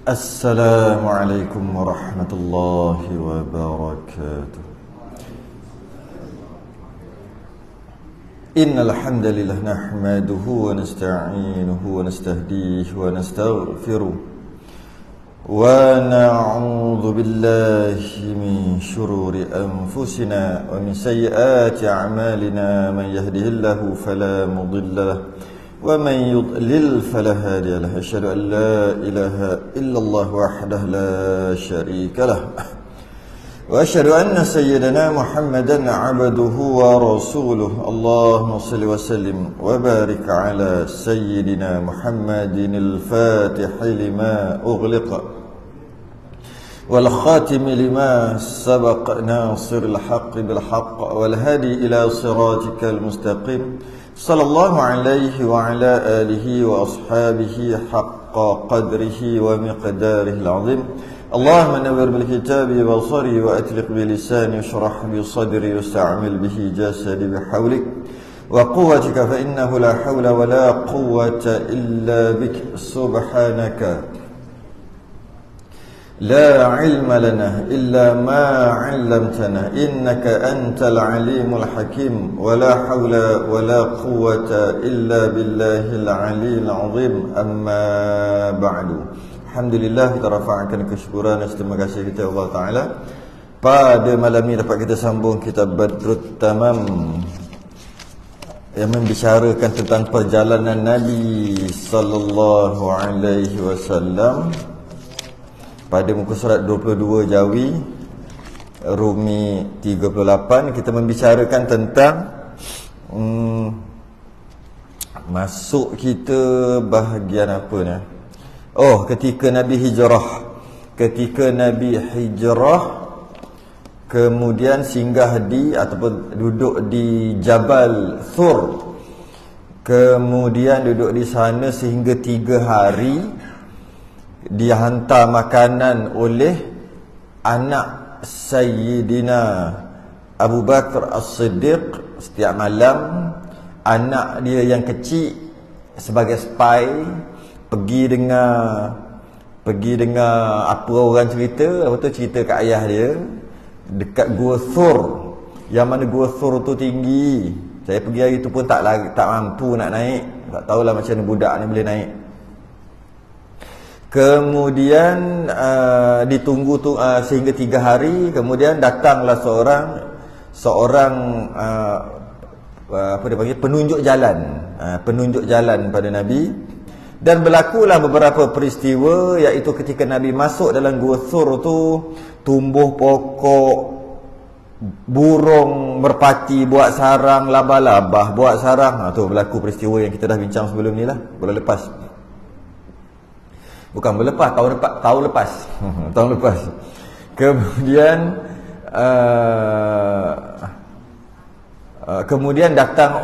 Assalamualaikum warahmatullahi wabarakatuh. Innal hamdalillah nahmaduhu wa nasta'inuhu wa nastahdihi wa nastaghfiruh wa na'udzu billahi min shururi anfusina wa min sayyiati a'malina. Man yahdihillahu fala mudilla lahu wa man yudlil fala hadiya lahu. Asyhadu an la ilaha illallah wahdahu la syarika lahu wa asyhadu anna sayyidana Muhammadan 'abduhu wa rasuluh. Allahumma shalli wa sallim wa barik ala sayyidina Muhammadin al-Fatih lima ughliqa wal khatim lima sabaq nasiril haqqi bil haqq wal hadi ila siratikal mustaqim. Sallallahu alaihi wa ala alihi wa ashabihi haqqa qadrihi wa miqdarihi al-azim. Allahumma nawwir bil kitabi basari wa atliq bi lisani washrah bi sadri wasta'mil bihi jasadi bihawlik wa quwwatika fa innahu la hawla wa la quwwata illa bik. Subhanaka la ilma lana illa ma 'allamtana innaka antal alimul hakim wa la hawla wa la quwwata illa billahil aliyyil azim. Amma ba'du. Alhamdulillah, kita rafa'kan kesyukuran dan terima kasih kita Allah Ta'ala. Pada malam ini dapat kita sambung kitab Badrut Tamam yang membicarakan tentang perjalanan Nabi sallallahu alaihi wasallam. Pada muka surat 22 Jawi Rumi 38 kita membicarakan tentang masuk kita bahagian apa ni? Oh, ketika Nabi hijrah. Ketika Nabi hijrah kemudian singgah di ataupun duduk di Jabal Thur. Kemudian duduk di sana sehingga 3 hari. Dia hantar makanan oleh anak Sayyidina Abu Bakar As-Siddiq setiap malam. Anak dia yang kecil sebagai spy pergi dengar apa orang cerita, apa tu cerita kat ayah dia dekat Gua Thur. Yang mana Gua Thur tu tinggi. Saya pergi hari tu pun tak mampu nak naik. Tak tahulah macam mana budak ni boleh naik. Kemudian ditunggu tu sehingga 3 hari. Kemudian datanglah seorang apa dia panggil, penunjuk jalan pada Nabi. Dan berlakulah beberapa peristiwa, iaitu ketika Nabi masuk dalam Gua Thur tu, tumbuh pokok, burung merpati buat sarang, labah-labah buat sarang. Tu berlaku peristiwa yang kita dah bincang sebelum ni lah, bulan lepas. Bukan berlepas, tahun lepas. Tahun lepas. Kemudian datang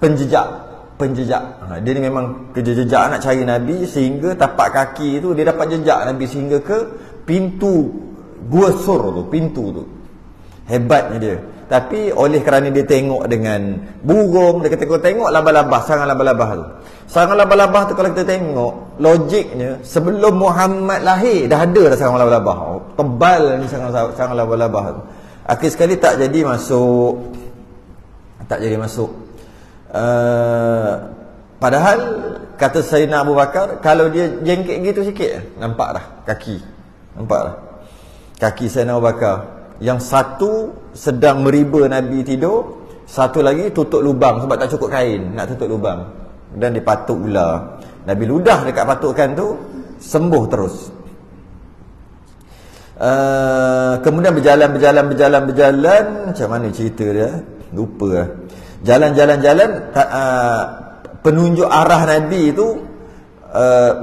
penjejak. Dia ni memang kerja jejak nak cari Nabi, sehingga tapak kaki tu dia dapat jejak Nabi sehingga ke pintu Gua Thur tu, pintu tu. Hebatnya dia. Tapi oleh kerana dia tengok dengan burung, dia kata tengok labah-labah, sarang labah-labah tu. Sarang labah-labah tu kalau kita tengok, logiknya sebelum Muhammad lahir dah ada sarang labah-labah. Tebal ni sarang labah-labah tu. Akhir sekali tak jadi masuk. Padahal kata Sayyidina Abu Bakar, kalau dia jengkek gitu sikit, nampak dah kaki. Kaki Sayyidina Abu Bakar. Yang satu sedang meriba Nabi tidur, satu lagi tutup lubang sebab tak cukup kain nak tutup lubang. Dan dipatuk ular. Nabi ludah dekat patukan tu, sembuh terus. Kemudian berjalan. Macam mana cerita dia? Lupa lah. Jalan. Penunjuk arah Nabi itu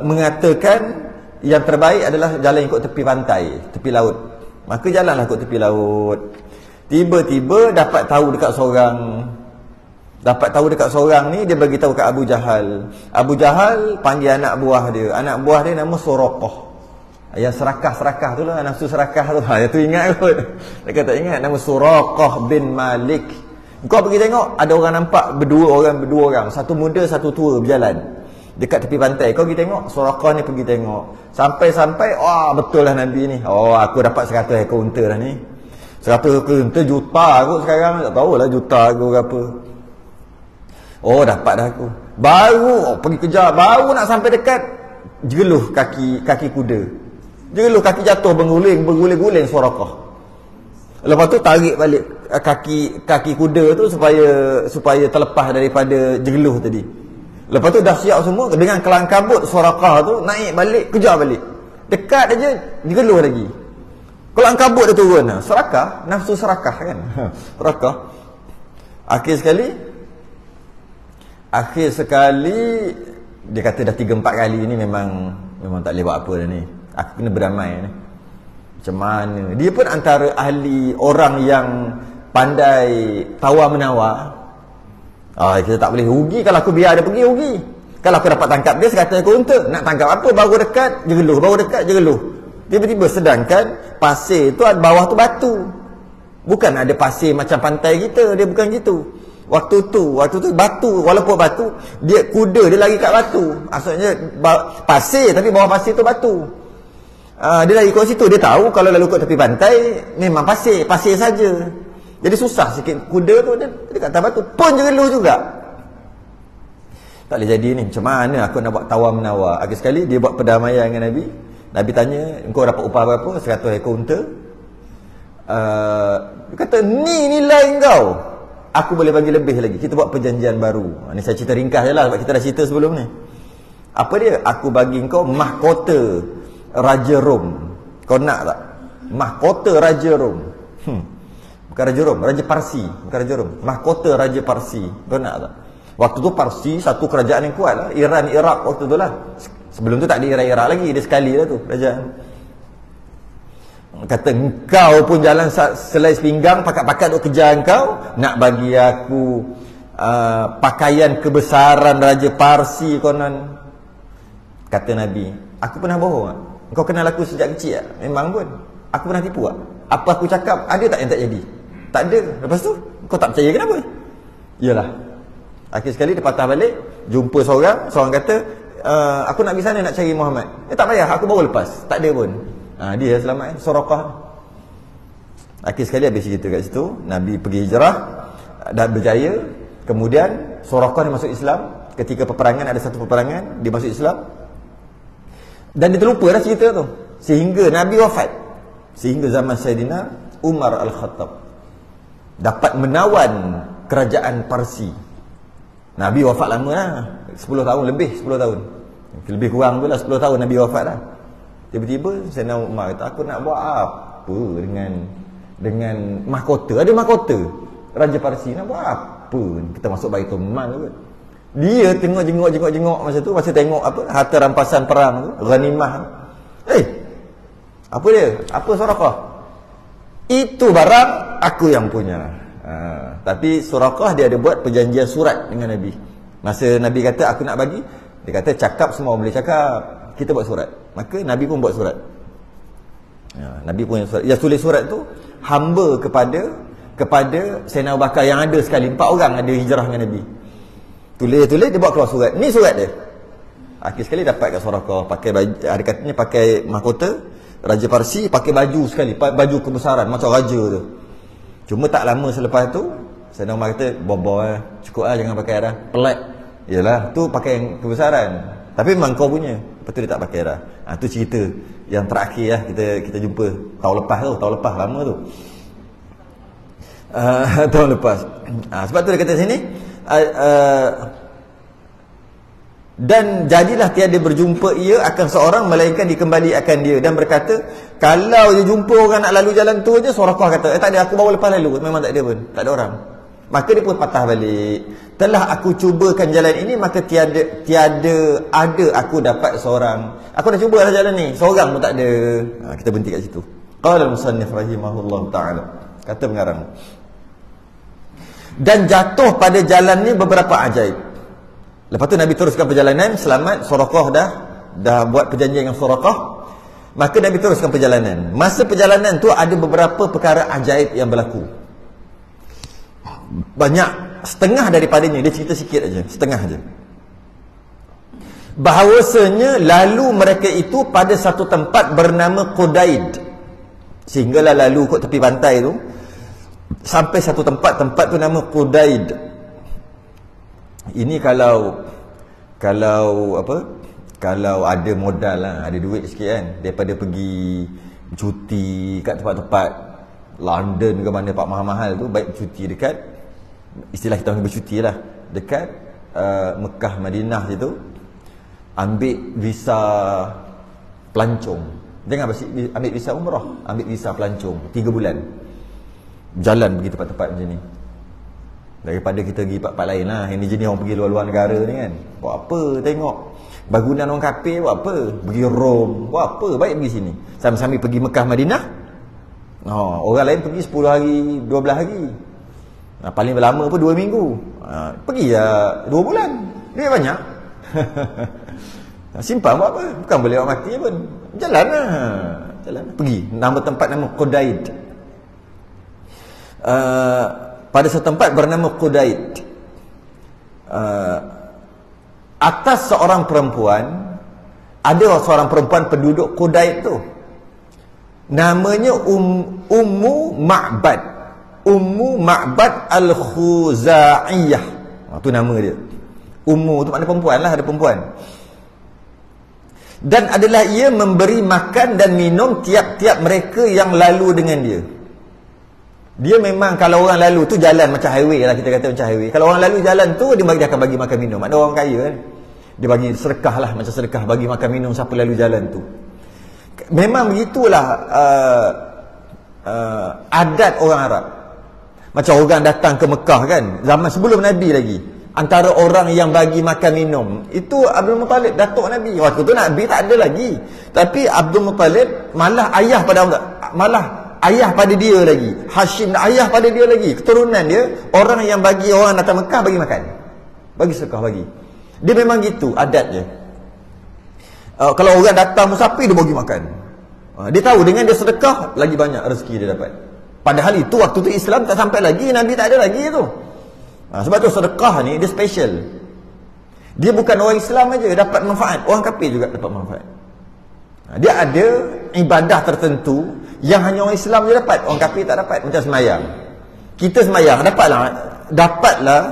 mengatakan yang terbaik adalah jalan ikut tepi pantai, tepi laut. Maka jalanlah ikut tepi laut. Tiba-tiba dapat tahu dekat seorang ni, dia bagi tahu kat Abu Jahal. Abu Jahal panggil anak buah dia. Anak buah dia nama Suraqah. Yang serakah tu lah, nafsu serakah tu. Yang tu ingat kot. Dia kata ingat nama Suraqah bin Malik. Kau pergi tengok, ada orang nampak berdua orang. Satu muda, satu tua berjalan. dekat tepi pantai. Kau pergi tengok, Suraqah ni pergi tengok. Sampai-sampai, betul lah Nabi ni. Aku dapat 100 ekor unta dah ni. 100 ekor unta juta aku sekarang. Tak tahulah juta aku berapa. Dapat dah aku. Baru pergi kejar, baru nak sampai dekat, jegeluh kaki kuda. Jegeluh kaki jatuh berguling-guling Suraqah. Lepas tu tarik balik kaki kuda tu supaya terlepas daripada jegeluh tadi. Lepas tu dah siap semua, dengan kelang kabut Suraqah tu naik balik, kejar balik. Dekat aja jegeluh lagi. Kelang kabut dia turun. Serakah, nafsu serakah kan. Serakah. Akhir sekali dia kata dah 3-4 kali ni memang tak boleh buat apa dah ni. Aku kena berdamai ni. Macam mana? Dia pun antara ahli orang yang pandai tawar-menawar. Kita tak boleh rugi. Kalau aku biar dia pergi, rugi. Kalau aku dapat tangkap dia 100 ekor unta, nak tangkap apa? Baru dekat, jegeluh. Tiba-tiba, sedangkan pasir tu, bawah tu batu. Bukan ada pasir macam pantai kita. Dia bukan gitu. Waktu tu batu. Walaupun batu, kuda dia lari kat batu. Maksudnya pasir, tapi bawah pasir tu batu. Dia lari kat situ. Dia tahu kalau lalu kat tepi pantai memang pasir saja. Jadi susah sikit. Kuda tu dia kat atas batu pun jegeluh juga. Tak boleh jadi ni. Macam mana aku nak buat tawar-menawar? Akhir sekali dia buat perdamaian dengan Nabi. Nabi tanya, engkau dapat upah berapa? 100 ekor unta. Dia kata, ni nilai engkau, aku boleh bagi lebih lagi. Kita buat perjanjian baru. Ni saya cerita ringkas je lah, sebab kita dah cerita sebelum ni. Apa dia? Aku bagi engkau mahkota Raja Rom. Kau nak tak? Mahkota Raja Rom. Bukan Raja Rom, Raja Parsi. Bukan Raja Rom, mahkota Raja Parsi. Kau nak tak? Waktu tu Parsi satu kerajaan yang kuat lah. Iran, Iraq waktu tu lah. Sebelum tu tak ada Iran-Iraq lagi. Dia sekali lah tu kerajaan. Kata, engkau pun jalan selai sepinggang, pakat-pakat duk kejar engkau, nak bagi aku pakaian kebesaran Raja Parsi konon. Kata Nabi, aku pernah bohong tak? Engkau kenal aku sejak kecil tak? Memang pun. Aku pernah tipu tak? Apa aku cakap, ada tak yang tak jadi? Tak ada. Lepas tu, kau tak percaya kenapa? Yalah. Akhir sekali dia patah balik, jumpa seorang kata, aku nak pergi sana nak cari Muhammad. Tak payah, aku baru lepas. Tak ada pun. Dia selamat Suraqah. Akhir sekali habis cerita kat situ, Nabi pergi hijrah dan berjaya. Kemudian Suraqah dia masuk Islam. Ketika peperangan, ada satu peperangan, dia masuk Islam. Dan dia terlupa dah cerita tu. Sehingga Nabi wafat. Sehingga zaman Sayyidina Umar Al-Khattab dapat menawan kerajaan Parsi. Nabi wafat lama lah, 10 tahun lebih, 10 tahun. Lebih kurang tu lah 10 tahun Nabi wafat lah. Tiba-tiba Sayyidina Umar kata, aku nak buat apa dengan mahkota? Ada mahkota Raja Parsi, nak buat apa? Kita masuk Baitul Mal kot. Dia tengok jengok masa tu, masa tengok apa harta rampasan perang tu, ghanimah. Apa dia? Apa Suraqah? Itu barang aku yang punya. Tapi Suraqah dia ada buat perjanjian surat dengan Nabi. Masa Nabi kata aku nak bagi, dia kata cakap semua boleh cakap, kita buat surat. Maka Nabi pun buat surat. Nabi punya surat. Dia tulis surat tu hamba kepada Sayyidina Abu Bakar yang ada sekali, 4 orang ada hijrah dengan Nabi. Tulis dia buat keluar surat. Ni surat dia. Akhir sekali dapat kat Suraqah, pakai baju, ada katanya pakai mahkota Raja Parsi, pakai baju sekali, baju kebesaran macam raja tu. Cuma tak lama selepas tu Sayyidina Umar kata, bobo cukup lah, jangan pakai dah, pelik. Yalah, tu pakai yang kebesaran. Tapi memang kau punya. Lepas tu dia tak pakai dah. Tu cerita yang terakhir lah kita jumpa tahun lepas lama tu. Tahun lepas. Sebab tu dia kata sini, dan jadilah tiada berjumpa ia akan seorang melainkan dikembali akan dia, dan berkata, kalau dia jumpa orang nak lalu jalan tu aja, Suraqah kata, tak ada, aku baru lepas lalu, memang tak ada pun, tak ada orang. Maka dia pun patah balik, telah aku cubakan jalan ini, maka tiada ada aku dapat seorang. Aku dah cuba lah jalan ni, seorang pun tak ada. Kita berhenti kat situ. Qala al-musannif rahimahullah ta'ala, kata pengarang, dan jatuh pada jalan ni beberapa ajaib. Lepas tu Nabi teruskan perjalanan, selamat, Suraqah dah buat perjanjian dengan Suraqah. Maka Nabi teruskan perjalanan. Masa perjalanan tu ada beberapa perkara ajaib yang berlaku. Banyak, setengah daripadanya dia cerita sikit aja, setengah aja. bahawasanya lalu mereka itu pada satu tempat bernama Qudaid. Sehinggalah lalu kot tepi pantai tu sampai satu tempat tu nama Qudaid. Ini kalau apa, kalau ada modal lah, ada duit sikit kan, daripada pergi cuti kat tempat-tempat London ke mana tempat mahal-mahal tu, baik cuti dekat, istilah kita panggil bercuti lah, dekat Mekah Madinah situ, ambil visa pelancong. Jangan ambil visa umrah, ambil visa pelancong 3 bulan, jalan pergi tempat-tempat macam ni. Daripada kita pergi tempat-tempat lain lah. Ini jenis orang pergi luar-luar negara ni kan, buat apa tengok bangunan orang kafir, buat apa pergi Rom, buat apa baik pergi sini, sambil-sambil pergi Mekah Madinah. Orang lain pergi 10 hari 12 hari, paling lama pun 2 minggu. Pergi ya 2 bulan, duit banyak. Simpan buat apa, bukan boleh orang mati pun, jalan lah, pergi. Nama tempat nama Qudaid. Pada satu tempat bernama Qudaid, atas seorang perempuan, ada seorang perempuan penduduk Qudaid tu, namanya Ummu Ma'bad, Ummu Ma'bad Al-Khuzaiyah. Tu nama dia. Ummu tu makna perempuan lah, ada perempuan. Dan adalah ia memberi makan dan minum tiap-tiap mereka yang lalu dengan dia. Dia memang kalau orang lalu tu jalan macam highway lah, kita kata macam highway. Kalau orang lalu jalan tu, dia akan bagi makan minum. Ada orang kaya kan, dia bagi sedekah lah, macam sedekah bagi makan minum siapa lalu jalan tu. Memang begitulah adat orang Arab. Macam orang datang ke Mekah kan, zaman sebelum Nabi lagi, antara orang yang bagi makan minum itu Abdul Muttalib, datuk Nabi. Waktu tu Nabi tak ada lagi, tapi Abdul Muttalib malah ayah pada dia lagi, Hashim ayah pada dia lagi, keturunan dia, orang yang bagi orang datang Mekah bagi makan, bagi sedekah, bagi. Dia memang gitu adatnya. Kalau orang datang musafir, dia bagi makan. Dia tahu dengan dia sedekah lagi banyak rezeki dia dapat. Padahal itu waktu tu Islam tak sampai lagi, Nabi tak ada lagi tu. Sebab tu sedekah ni dia special. Dia bukan orang Islam aja dapat manfaat, orang kafir juga dapat manfaat. Dia ada ibadah tertentu yang hanya orang Islam je dapat, orang kafir tak dapat. Macam semayang, kita semayang dapatlah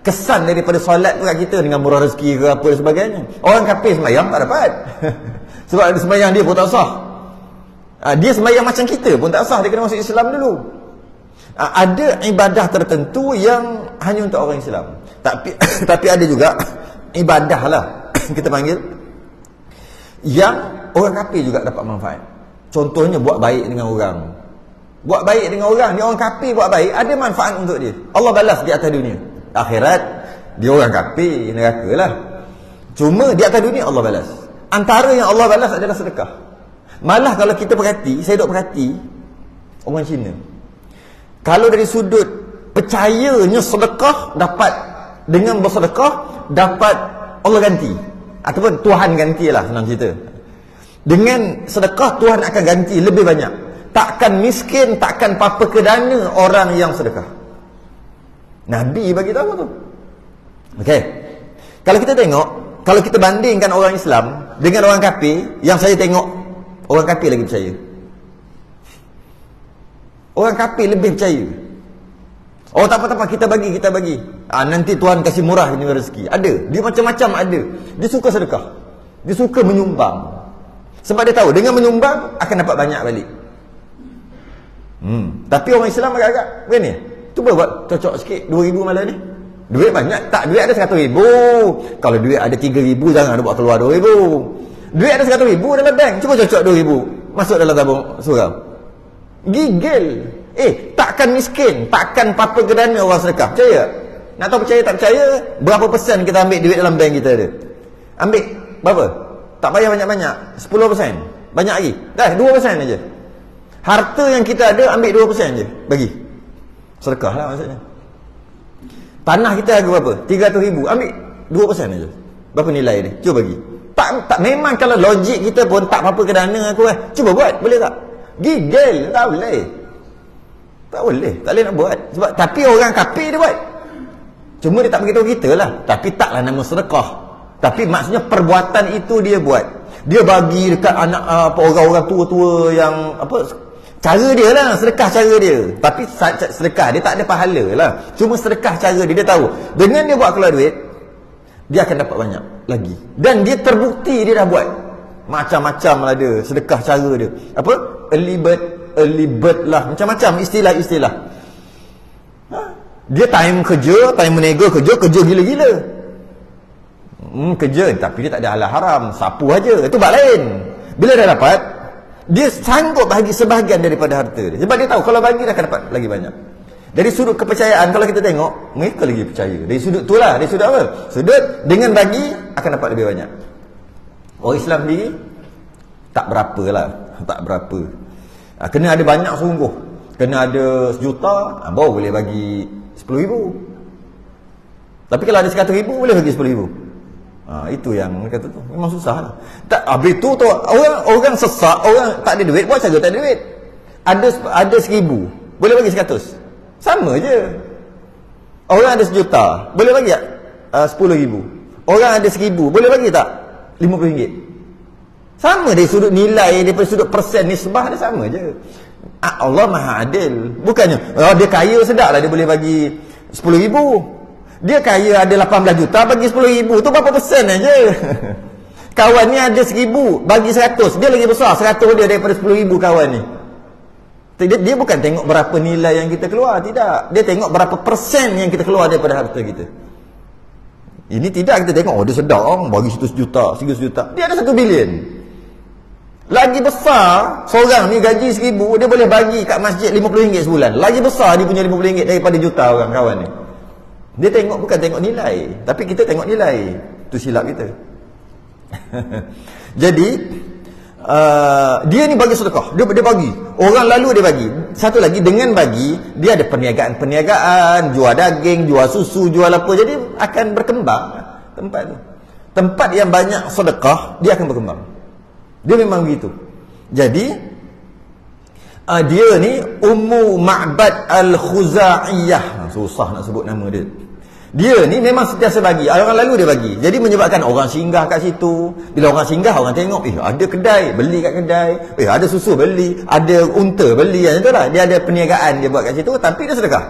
kesan daripada solat tu kat kita, dengan murah rezeki ke apa dan sebagainya. Orang kafir semayang tak dapat. Sebab semayang dia pun tak sah. Dia semayang macam kita pun tak sah, dia kena masuk Islam dulu. Ada ibadah tertentu yang hanya untuk orang Islam. Tapi ada juga ibadah lah kita panggil, yang orang kafir juga dapat manfaat. Contohnya buat baik dengan orang. Buat baik dengan orang, dia orang kafir buat baik, ada manfaat untuk dia. Allah balas di atas dunia. Akhirat dia orang kafir, neraka lah. Cuma di atas dunia Allah balas. Antara yang Allah balas adalah sedekah. Malah kalau kita perhati, saya duk perhati orang Cina, kalau dari sudut percayanya sedekah, dapat dengan bersedekah dapat Allah ganti, ataupun Tuhan gantilah, senang cerita. Dengan sedekah Tuhan akan ganti lebih banyak. Takkan miskin, takkan apa kedana orang yang sedekah. Nabi bagi tahu tu. Okey. Kalau kita tengok, kalau kita bandingkan orang Islam dengan orang kafir, yang saya tengok orang kafir lagi percaya. Orang kafir lebih percaya. Oh tak apa-apa, kita bagi. Nanti Tuhan kasih murah ni rezeki. Ada. Dia macam-macam ada. Dia suka sedekah. Dia suka menyumbang. Sebab dia tahu dengan menyumbang akan dapat banyak balik. Tapi orang Islam agak-agak begini. Cuba buat cocok sikit, 2,000 malam ni. Duit banyak. Tak, duit ada 100,000. Kalau duit ada 3,000, jangan ada buat keluar 2,000. Duit ada 100,000 dalam bank, cuba cocok 2,000 masuk dalam tabung suram. Gigil. Takkan miskin, takkan apa kedana orang sedekah. Percaya? Nak tahu percaya tak percaya, berapa persen kita ambil duit dalam bank kita ada? Ambil berapa? Tak payah banyak-banyak, 10%. Banyak lagi, dah 2% aja. Harta yang kita ada, ambil 2% je, bagi sedekah lah maksudnya. Tanah kita harga berapa? 300,000, ambil 2% aja. Berapa nilai dia? Cuba bagi. Tak memang kalau logik kita pun tak apa-apa kedana aku cuba buat, boleh tak? Gigil, tak boleh. Tak boleh nak buat. Sebab tapi orang kafir dia buat. Cuma dia tak beritahu kita lah. Tapi taklah nama sedekah. Tapi maksudnya perbuatan itu dia buat. Dia bagi dekat anak orang-orang tua-tua yang cara dia lah, sedekah cara dia. Tapi sedekah dia tak ada pahala lah. Cuma sedekah cara dia, dia tahu. Dengan dia buat keluar duit, dia akan dapat banyak lagi. Dan dia terbukti dia dah buat. Macam-macam lah dia, sedekah cara dia. Early bird lah. Macam-macam istilah-istilah. Dia time kerja, time menega kerja gila-gila. Kerja, tapi dia tak ada halal haram, sapu aja, itu bab lain. Bila dah dapat, dia sanggup bagi sebahagian daripada harta dia, sebab dia tahu kalau bagi dia akan dapat lagi banyak. Dari sudut kepercayaan, kalau kita tengok, mereka lagi percaya. Dari sudut tu lah, dari sudut apa? Sudut dengan bagi akan dapat lebih banyak. Orang Islam sendiri tak berapa lah, tak berapa. Kena ada banyak sungguh, kena ada 1 juta, baru boleh bagi 10,000. Tapi kalau ada 100,000 boleh bagi 10,000. Itu yang kata tu memang susah lah. Tak, habis tu orang sesak, orang tak ada duit, buat cara tak ada duit. Ada 1,000 boleh bagi 100, sama je. Orang ada 1 juta boleh bagi tak 10,000. Orang ada 1,000 boleh bagi tak RM50. Sama dari sudut nilai, daripada sudut persen nisbah dia sama je. Allah Maha Adil. Bukannya dia kaya sedap lah dia boleh bagi 10,000. Dia kaya ada 18 juta bagi 10,000, tu berapa persen aja. Kawan ni ada 1,000 bagi 100, dia lagi besar 100 dia daripada 10,000 kawan ni. Dia bukan tengok berapa nilai yang kita keluar, tidak. Dia tengok berapa persen yang kita keluar daripada harta kita. Ini tidak, kita tengok dia sedap bagi 100 juta, 100 juta. Dia ada 1 bilion. Lagi besar seorang ni gaji 1,000, dia boleh bagi kat masjid RM50 sebulan. Lagi besar dia punya RM50 daripada juta orang kawan ni. Dia tengok, bukan tengok nilai, tapi kita tengok nilai. Itu silap kita. Jadi dia ni bagi sedekah, dia bagi. Orang lalu dia bagi. Satu lagi, dengan bagi dia ada perniagaan, jual daging, jual susu, jual apa. Jadi akan berkembang tempat tu. Tempat yang banyak sedekah, dia akan berkembang. Dia memang begitu. Jadi dia ni Ummu Ma'bad Al-Khuza'iyah. Susah nak sebut nama dia. Dia ni memang sentiasa bagi. Orang lalu dia bagi. Jadi menyebabkan orang singgah kat situ. Bila orang singgah, orang tengok, ada kedai, beli kat kedai. Ada susu, beli. Ada unta, beli. Macam tu lah. Dia ada perniagaan dia buat kat situ, tapi dia sedekah.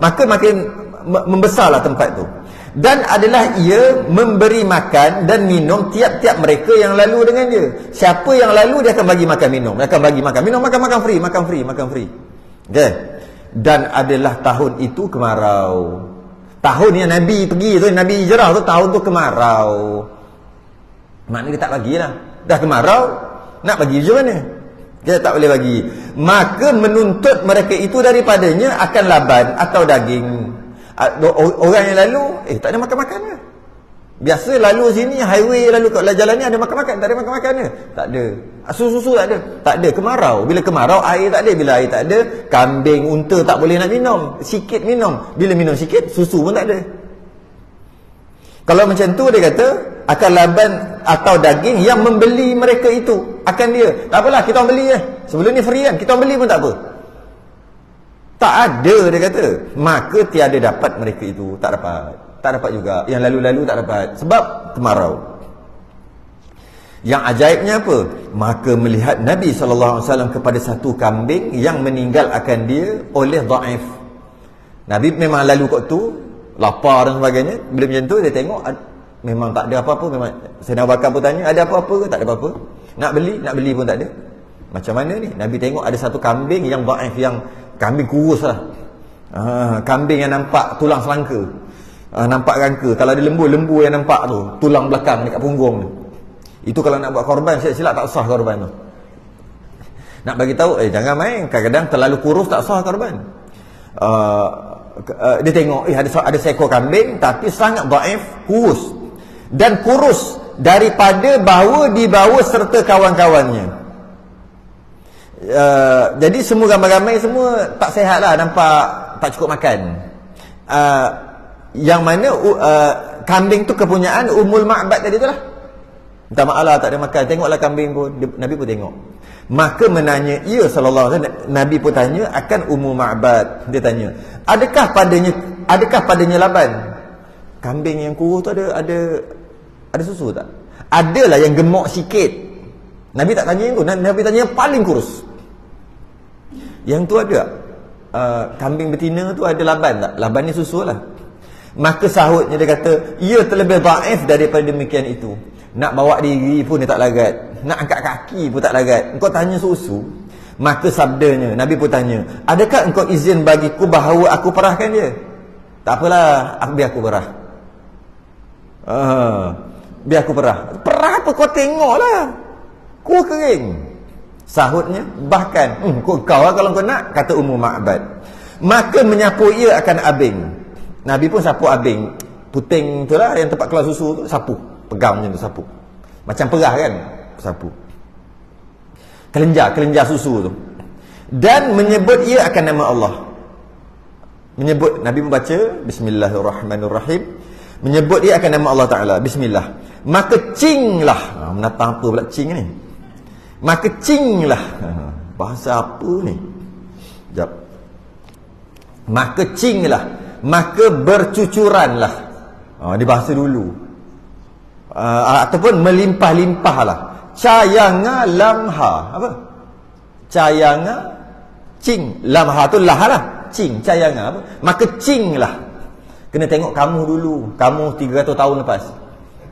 Maka makin membesarlah tempat tu. Dan adalah ia memberi makan dan minum tiap-tiap mereka yang lalu dengan dia. Siapa yang lalu, dia akan bagi makan minum. Dia akan bagi makan minum, makan free. Okay. Dan adalah tahun itu kemarau. Tahun yang Nabi pergi tu, Nabi hijrah tu, tahun tu kemarau. Maknanya dia tak bagilah. Dah kemarau, nak bagi macam mana? Dia tak boleh bagi. Maka menuntut mereka itu daripadanya akan laban atau daging. Orang yang lalu, tak ada makan-makan ke? Biasa lalu sini, highway lalu kat jalan ni ada makan-makan. Tak ada makan-makan ke? Tak ada. Susu-susu tak ada. Tak ada, kemarau. Bila kemarau, air tak ada. Bila air tak ada, kambing, unta tak boleh nak minum. Sikit minum. Bila minum sikit, susu pun tak ada. Kalau macam tu, dia kata akan laban atau daging yang membeli mereka itu. Akan dia, tak apalah, kita orang beli je. Sebelum ni free kan, kita orang beli pun tak apa. Tak ada, dia kata. Maka tiada dapat mereka itu. Tak dapat. Tak dapat juga. Yang lalu-lalu tak dapat. Sebab kemarau. Yang ajaibnya apa? Maka melihat Nabi SAW kepada satu kambing yang meninggal akan dia oleh dhaif. Nabi memang lalu kat tu, lapar dan sebagainya. Bila macam tu, dia tengok memang tak ada apa-apa. Memang Sayyidina Abu Bakar pun tanya, ada apa-apa ke? Tak ada apa-apa. Nak beli pun tak ada. Macam mana ni? Nabi tengok ada satu kambing yang dhaif, yang kambing kurus lah. Kambing yang nampak tulang selangka. Nampak rangka. Kalau ada lembu yang nampak tu, tulang belakang dekat punggung tu. Itu kalau nak buat korban, silap-silap tak sah korban tu. Nak bagi tahu, jangan main. Kadang-kadang terlalu kurus tak sah korban. Dia tengok, ada seekor kambing tapi sangat dhaif, kurus. Dan kurus daripada dibawa serta kawan-kawannya. Jadi semua ramai-ramai semua tak sihat lah, nampak tak cukup makan. Yang mana kambing tu kepunyaan Ummul Ma'bad tadi tu lah. Minta maaf lah, tak ada makan. Tengoklah kambing pun. Nabi pun tengok. Maka menanya ia sallallahu alaihi wasallam, Nabi pun tanya akan Ummul Ma'bad. Dia tanya, adakah padanya laban? Kambing yang kurus tu ada Ada susu tak? Adalah yang gemuk sikit. Nabi tak tanya yang tu. Nabi tanya yang paling kurus. Yang tu ada kambing betina tu ada laban tak? Laban ni susu lah. Maka sahutnya dia kata, ia terlebih dhaif daripada demikian itu. Nak bawa diri pun dia tak lagat, nak angkat kaki pun tak lagat. Engkau tanya susu. Maka sabdanya, Nabi pun tanya, adakah engkau izin bagiku bahawa aku perahkan dia? Tak apalah, biar aku perah. Biar aku perah. Perah apa kau tengoklah, kau kering. Sahutnya, bahkan kau lah kalau kau nak, kata Ummu Ma'bad. Maka menyapu ia akan abing. Nabi pun sapu abing puting tu lah, yang tempat keluar susu tu, sapu. Pegang macam tu, sapu. Macam perah kan, sapu. Kelenjar susu tu. Dan menyebut ia akan nama Allah. Menyebut, Nabi membaca Bismillahirrahmanirrahim, menyebut ia akan nama Allah Ta'ala, Bismillah. Maka cinglah, menatang apa pula cing ni? Maka cinglah, bahasa apa ni? Sekejap. Maka cinglah, maka bercucuranlah. Dia bahasa dulu. Ataupun melimpah-limpahlah. Cayanga lamha. Apa? Cayanga cing. Lamha tu lah lah. Cing, cayanga apa? Maka cinglah. Kena tengok kamu dulu. Kamu 300 tahun lepas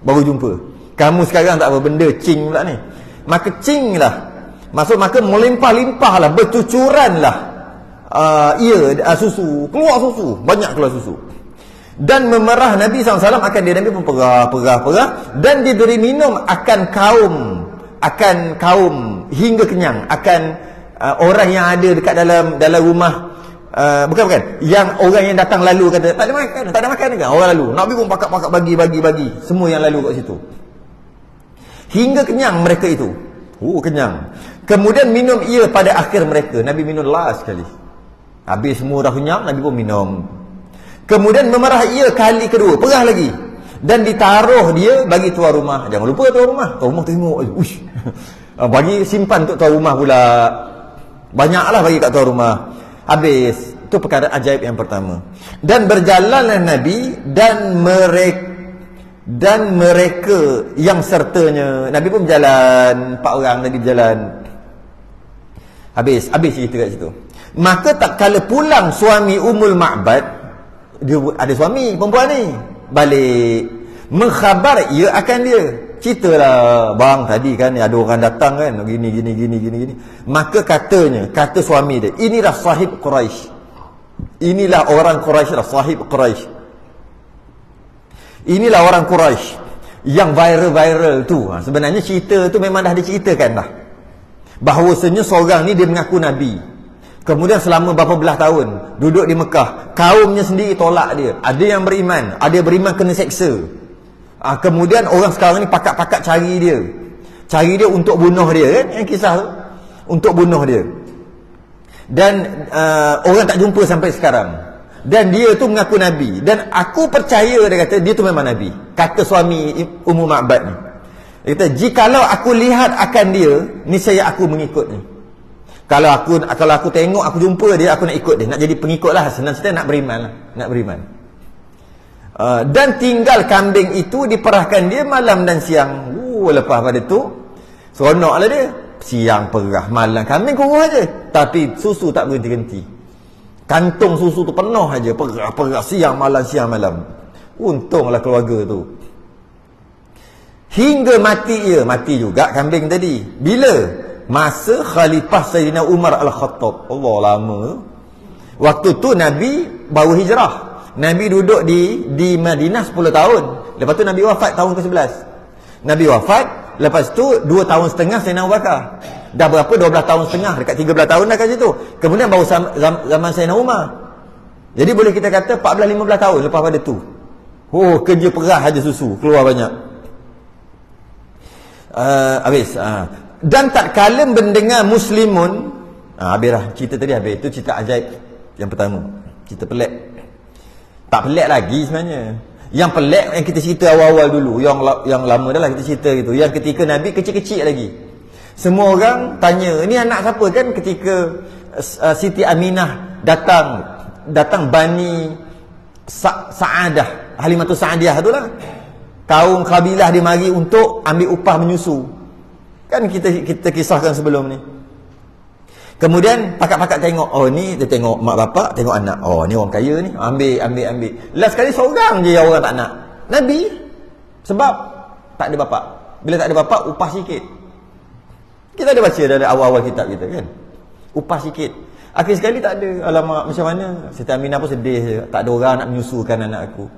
baru jumpa. Kamu sekarang tak apa benda cing pula ni. Maka cinglah. Maksud maka melimpah-limpahlah, bercucuranlah. Susu, keluar susu, banyak keluar susu. Dan memerah Nabi SAW akan dia. Nabi pun perah. Dan diberi minum akan kaum hingga kenyang. Akan orang yang ada dekat dalam rumah. Bukan yang orang yang datang lalu kata tak ada makan kan, orang lalu Nabi pun pakak bagi semua yang lalu kat situ hingga kenyang mereka itu. Kenyang. Kemudian minum ia pada akhir mereka. Nabi minum last sekali. Habis semua dah kenyang, Nabi pun minum. Kemudian memerah ia kali kedua, perah lagi. Dan ditaruh dia bagi tuan rumah. Jangan lupa tuan rumah tengok. Uish. Bagi simpan untuk tuan rumah pula. Banyaklah bagi kat tuan rumah. Habis. Itu perkara ajaib yang pertama. Dan berjalanlah Nabi dan mereka yang sertanya. Nabi pun berjalan, 4 orang Nabi berjalan. Habis cerita kat situ. Maka tak kala pulang suami Ummul Ma'bad, dia ada suami perempuan ni, balik mengkhabar ia akan dia. Ceritalah, bang tadi kan ada orang datang kan, gini. Maka kata suami dia, inilah sahib Quraisy. Inilah orang Quraisy lah, sahib Quraisy. Inilah orang Quraisy yang viral tu. Sebenarnya cerita tu memang dah diceritakan dah. Bahawasanya seorang ni dia mengaku Nabi. Kemudian selama berapa belas tahun duduk di Mekah, kaumnya sendiri tolak dia. Ada yang beriman, ada yang beriman kena seksa. Kemudian orang sekarang ni pakat-pakat cari dia untuk bunuh dia kan, yang kisah tu, untuk bunuh dia. Dan orang tak jumpa sampai sekarang. Dan dia tu mengaku Nabi. Dan aku percaya, dia kata, dia tu memang Nabi. Kata suami Ummu Ma'bad ni, dia kata, jikalau aku lihat akan dia, niscaya aku mengikutnya. Kalau aku tengok, aku jumpa dia, aku nak ikut dia. Nak jadi pengikut lah. Senang cerita nak beriman lah. Nak beriman. Dan tinggal kambing itu diperahkan dia malam dan siang. Lepas pada tu seronok lah dia. Siang perah, malam kambing kurus aja. Tapi susu tak berhenti-henti. Kantung susu tu penuh aja. Perah, siang malam. Untunglah keluarga tu. Hingga mati juga kambing tadi. Bila? Masa Khalifah Sayyidina Umar Al-Khattab. Allah, lama. Waktu tu Nabi baru hijrah. Nabi duduk di Madinah 10 tahun. Lepas tu Nabi wafat tahun ke-11. Nabi wafat, lepas tu 2 tahun setengah Sayyidina Abu Bakar. Dah berapa? 12 tahun setengah, dekat 13 tahun dah kat situ. Kemudian baru zaman Sayyidina Umar. Jadi boleh kita kata 14-15 tahun lepas pada tu. Kerja perah aja susu, keluar banyak. Habis. Dan tak kala mendengar muslimun. Habislah cerita tadi, habis. Itu cerita ajaib yang pertama. Cerita pelik. Tak pelik lagi sebenarnya. Yang pelik yang kita cerita awal-awal dulu, yang lama dah lah kita cerita gitu. Yang ketika Nabi kecil-kecil lagi. Semua orang tanya, ini anak siapa kan, ketika Siti Aminah datang Bani Sa'adah, Halimatus Sa'adiyah tu lah. kaum kabilah dia mari untuk ambil upah menyusu. Kan kita kisahkan sebelum ni. Kemudian pakak-pakak tengok, oh ni dia tengok mak bapak, tengok anak. Oh ni orang kaya ni, ambil. Last sekali seorang je yang orang tak nak. Nabi. Sebab tak ada bapak. Bila tak ada bapak, upah sikit. Kita ada baca dalam awal-awal kitab kita kan. Upah sikit. Akhir sekali tak ada. Alamak, macam mana? Siti Aminah pun sedih je. Tak ada orang nak menyusukan anak aku.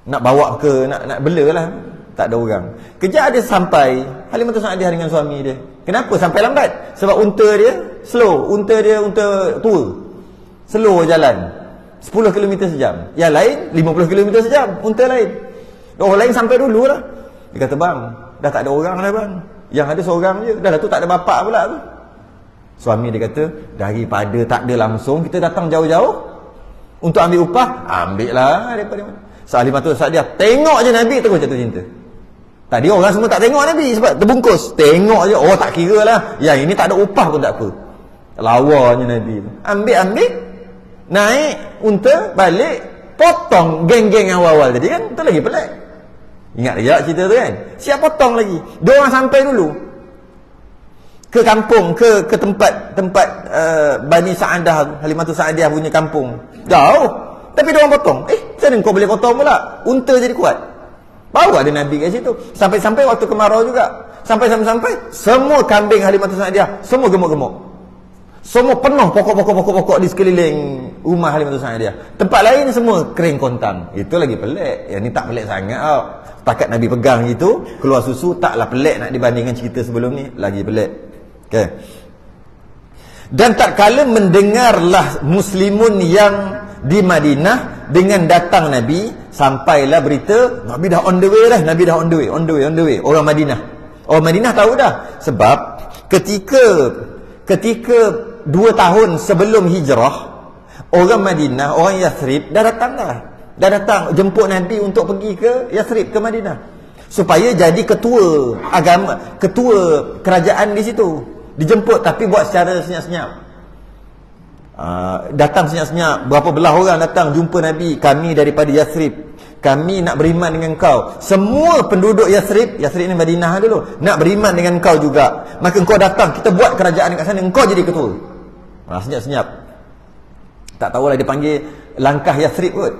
Nak bawa ke, nak bela lah. Tak ada orang. Kejap ada sampai Halimah Sa'diyah dengan suami dia. Kenapa sampai lambat? Sebab unta dia slow. Unta tua. Slow jalan. 10 km sejam. Yang lain 50 km sejam. Unta lain. Orang lain sampai dulu lah. Dia kata, bang, dah tak ada orang lah bang. Yang ada seorang je. Dah tu tak ada bapak pula tu. Suami dia kata, daripada tak ada langsung, kita datang jauh-jauh untuk ambil upah. Ambil lah daripada mana. Halimah Sa'diyah tengok je Nabi terus jatuh cinta. Tadi orang semua tak tengok Nabi sebab terbungkus. Tengok je, oh tak kira lah. Yang ini tak ada upah pun tak apa. Lawanya Nabi tu. Ambil. Naik unta, balik, potong geng-geng awal-awal tadi kan. Itu lagi pelik. Ingat lagi tak cerita tu kan? Siap potong lagi. Dia orang sampai dulu ke kampung, ke tempat Bani Sa'adah, Halimah Sa'diyah punya kampung. Jauh. Tapi dia orang potong. Macam mana kau boleh potong pula? Unta jadi kuat. Baru ada Nabi kat situ. Sampai-sampai waktu kemarau juga. Sampai semua kambing Halimah Sa'diyah semua gemuk-gemuk. Semua penuh pokok-pokok di sekeliling rumah Halimah Sa'diyah. Tempat lain semua kering kontang. Itu lagi pelik. Yang ni tak pelik sangat tau. Setakat Nabi pegang gitu, keluar susu, taklah pelik nak dibandingkan cerita sebelum ni. Lagi pelik. Okay. Dan tak kala mendengarlah muslimun yang di Madinah dengan datang Nabi, sampailah berita Nabi dah on the way dah. Nabi dah on the way. Orang Madinah tahu dah. Sebab ketika 2 tahun sebelum hijrah, orang Madinah, orang Yathrib dah datang jemput Nabi untuk pergi ke Yathrib, ke Madinah, supaya jadi ketua kerajaan di situ. Dijemput tapi buat secara senyap-senyap. Datang senyap-senyap. Berapa belah orang datang jumpa Nabi. Kami daripada Yathrib, kami nak beriman dengan kau. Semua penduduk Yathrib ni Madinah dulu, nak beriman dengan kau juga. Maka kau datang, kita buat kerajaan dekat sana, kau jadi ketua. Senyap-senyap. Tak tahulah dia panggil langkah Yathrib kot.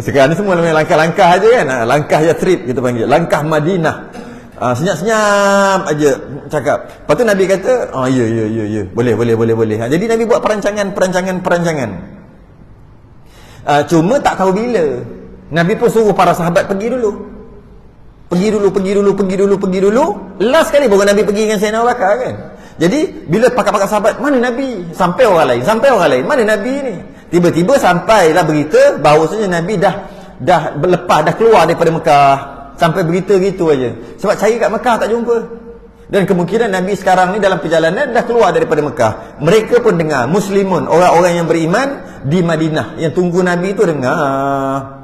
Sekarang ni semua namanya langkah-langkah aja kan. Langkah Yathrib kita panggil, langkah Madinah. Senyap-senyap aja cakap. Lepas tu Nabi kata, ya, boleh. Jadi Nabi buat perancangan. Cuma tak tahu bila. Nabi pun suruh para sahabat pergi dulu. Last kali baru Nabi pergi dengan Sayyidina Abu Bakar kan. Jadi bila pakar-pakar sahabat, mana Nabi? Sampai orang lain. Mana Nabi ni? Tiba-tiba sampailah berita bahawasanya Nabi dah berlepas, dah keluar daripada Mekah. Sampai berita gitu aja. Sebab cari kat Mekah tak jumpa. Dan kemungkinan Nabi sekarang ni dalam perjalanan dah keluar daripada Mekah. Mereka pun dengar, muslimun, orang-orang yang beriman di Madinah, yang tunggu Nabi itu dengar.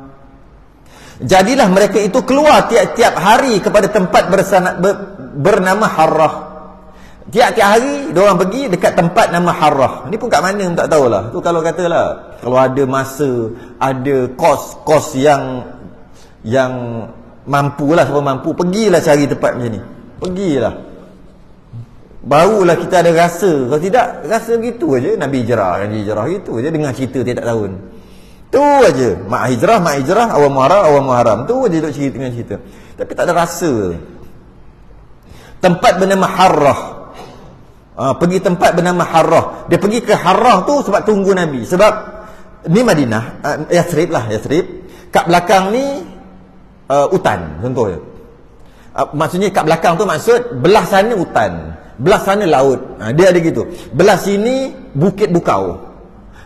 Jadilah mereka itu keluar tiap-tiap hari kepada tempat bernama Harrah. Tiap-tiap hari diorang pergi dekat tempat nama Harrah. Ni pun kat mana pun tak tahulah. Tu kalau katalah, kalau ada masa, ada kos yang mampulah, siapa mampu, pergilah cari tempat macam ni. Pergilah. Barulah kita ada rasa. Kalau tidak, rasa begitu aja. Nabi hijrah gitu aja, dengar cerita tiap tahun. Tu aja. Mak hijrah, awal Muharram. Tu aja duk cerita. Tapi tak ada rasa. Tempat bernama Harrah. Pergi tempat bernama Harrah. Dia pergi ke Harrah tu sebab tunggu Nabi. Sebab ni Madinah, Yathrib. Kat belakang ni hutan contohnya. Maksudnya kat belakang tu maksud belah sana hutan, belah sana laut. Dia ada gitu. Belah sini bukit bukau,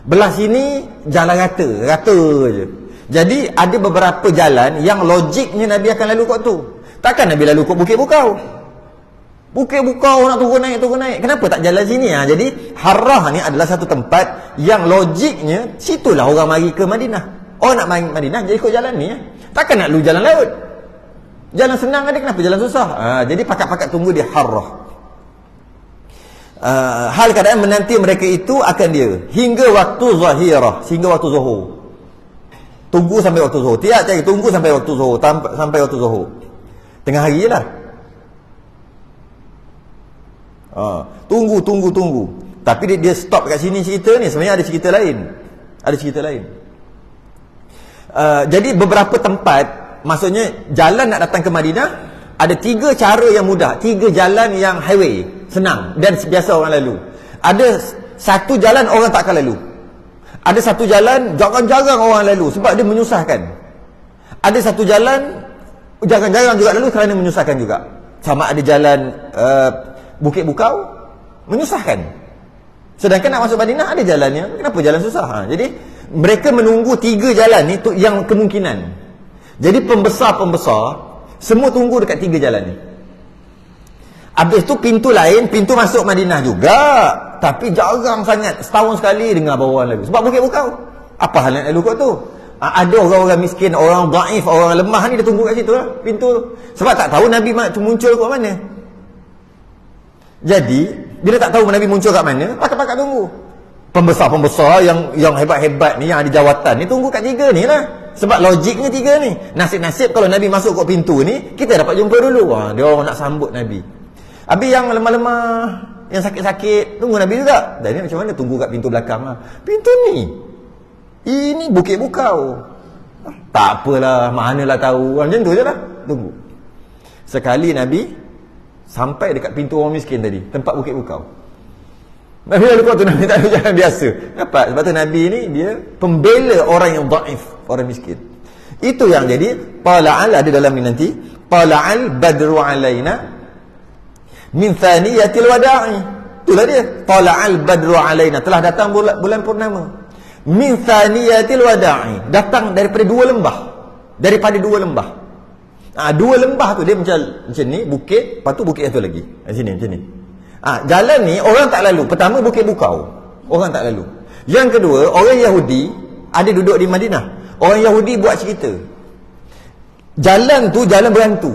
belah sini jalan rata je. Jadi ada beberapa jalan yang logiknya Nabi akan lalu kat tu. Takkan Nabi lalu kat bukit bukau nak turun naik. Kenapa tak jalan sini? Jadi Harrah ni adalah satu tempat yang logiknya situlah orang mari ke Madinah. Orang nak mari Madinah jadi ikut jalan ni. Takkan nak lalu jalan laut. Jalan senang ada, kenapa jalan susah? Jadi pakat-pakat tunggu di Harrah. Hal keadaan menanti mereka itu akan dia hingga waktu zahirah, sehingga waktu zuhur. Tunggu sampai waktu zuhur. Tiap cari tunggu sampai waktu zuhur, sampai waktu zuhur. Tengah hari je lah. Tunggu. Tapi dia stop kat sini cerita ni. Sebenarnya ada cerita lain. Jadi beberapa tempat, maksudnya jalan nak datang ke Madinah, ada 3 cara yang mudah, 3 jalan yang highway, senang dan biasa orang lalu. Ada satu jalan orang tak akan lalu. Ada satu jalan jarang-jarang orang lalu sebab dia menyusahkan. Ada satu jalan jarang-jarang juga lalu kerana menyusahkan juga. Sama ada jalan Bukit Bukau, menyusahkan. Sedangkan nak masuk Madinah ada jalannya, kenapa jalan susah? Jadi mereka menunggu 3 jalan ni yang kemungkinan. Jadi pembesar-pembesar semua tunggu dekat 3 jalan ni. Habis tu pintu lain, pintu masuk Madinah juga, tapi jarang sangat, setahun sekali dengar bawa orang lalu. Sebab Bukit Bukau, apa hal nak lalu kat tu? Ada orang-orang miskin, orang dhaif, orang lemah ni dia tunggu kat situ lah, pintu tu. Sebab tak tahu Nabi muncul kat mana. Jadi bila tak tahu Nabi muncul kat mana, pakat-pakat tunggu. Pembesar-pembesar yang hebat-hebat ni, yang ada jawatan ni, tunggu kat 3 ni lah. Sebab logiknya 3 ni. Nasib-nasib kalau Nabi masuk kat pintu ni, kita dapat jumpa dulu. Dia orang nak sambut Nabi. Habis yang lemah-lemah, yang sakit-sakit, tunggu Nabi juga. Dan ni macam mana tunggu kat pintu belakang lah. Pintu ni, ini Bukit Bukau. Tak apalah, manalah tahu. Macam tu je lah, tunggu. Sekali Nabi sampai dekat pintu orang miskin tadi, tempat Bukit Bukau. Nabi lalu kau tu, Nabi tak ada jalan biasa. Kenapa? Sebab tu Nabi ni dia pembela orang yang dhaif, orang miskin. Itu yang jadi tala'al, ada dalam ni nanti, tala'al badru alaina min thaniyatil wada'i. Itulah dia, tala'al badru alaina, telah datang bulan purnama. Min thaniyatil wada'i, datang daripada 2 lembah. Daripada 2 lembah. 2 lembah tu dia macam ni, bukit, lepas tu bukit satu lagi. Di sini macam ni. Jalan ni orang tak lalu. Pertama Bukit Bukau, orang tak lalu. Yang kedua, orang Yahudi ada duduk di Madinah. Orang Yahudi buat cerita, jalan tu jalan berhantu.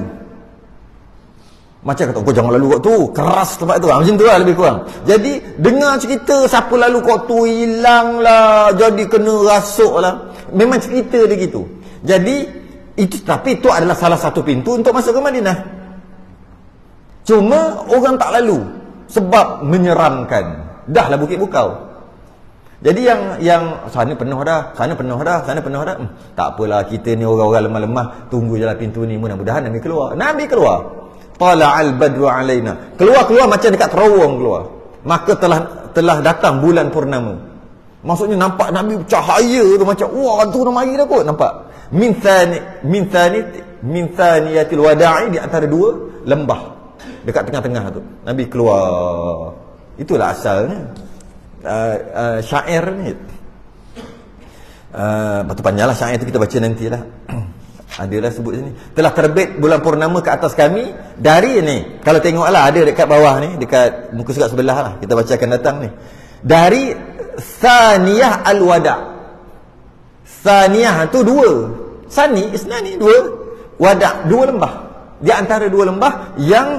Macam kata, kau jangan lalu kat tu, keras tempat tu. Macam tu lah lebih kurang. Jadi dengar cerita siapa lalu kat tu hilang lah, jadi kena rasuk lah. Memang cerita dia gitu. Jadi itu, tapi itu adalah salah satu pintu untuk masuk ke Madinah. Cuma orang tak lalu sebab menyeramkan. Dah lah Bukit Bukau. Jadi yang sana penuh dah. Tak apalah, kita ni orang-orang lemah-lemah, tunggu je lah pintu ni, mudah-mudahan Nabi keluar. Nabi keluar. Tala'al badru alaina. Keluar macam dekat terowong keluar. Maka telah datang bulan purnama. Maksudnya nampak Nabi cahaya tu macam, wah tu nak mari dah kot, nampak. Min thaniyatil wada'i, di antara 2 lembah. Dekat tengah-tengah tu Nabi keluar. Itulah asalnya syair ni. Batu panjanglah syair tu, kita baca nantilah. Adalah sebut sini, telah terbit bulan purnama ke atas kami dari ni. Kalau tengoklah ada dekat bawah ni, dekat muka surat sebelah lah, kita baca akan datang ni. Dari Thaniyah al-Wada'. Thaniyah tu 2. Sani, isnani 2. Wada' 2 lembah. Di antara 2 lembah yang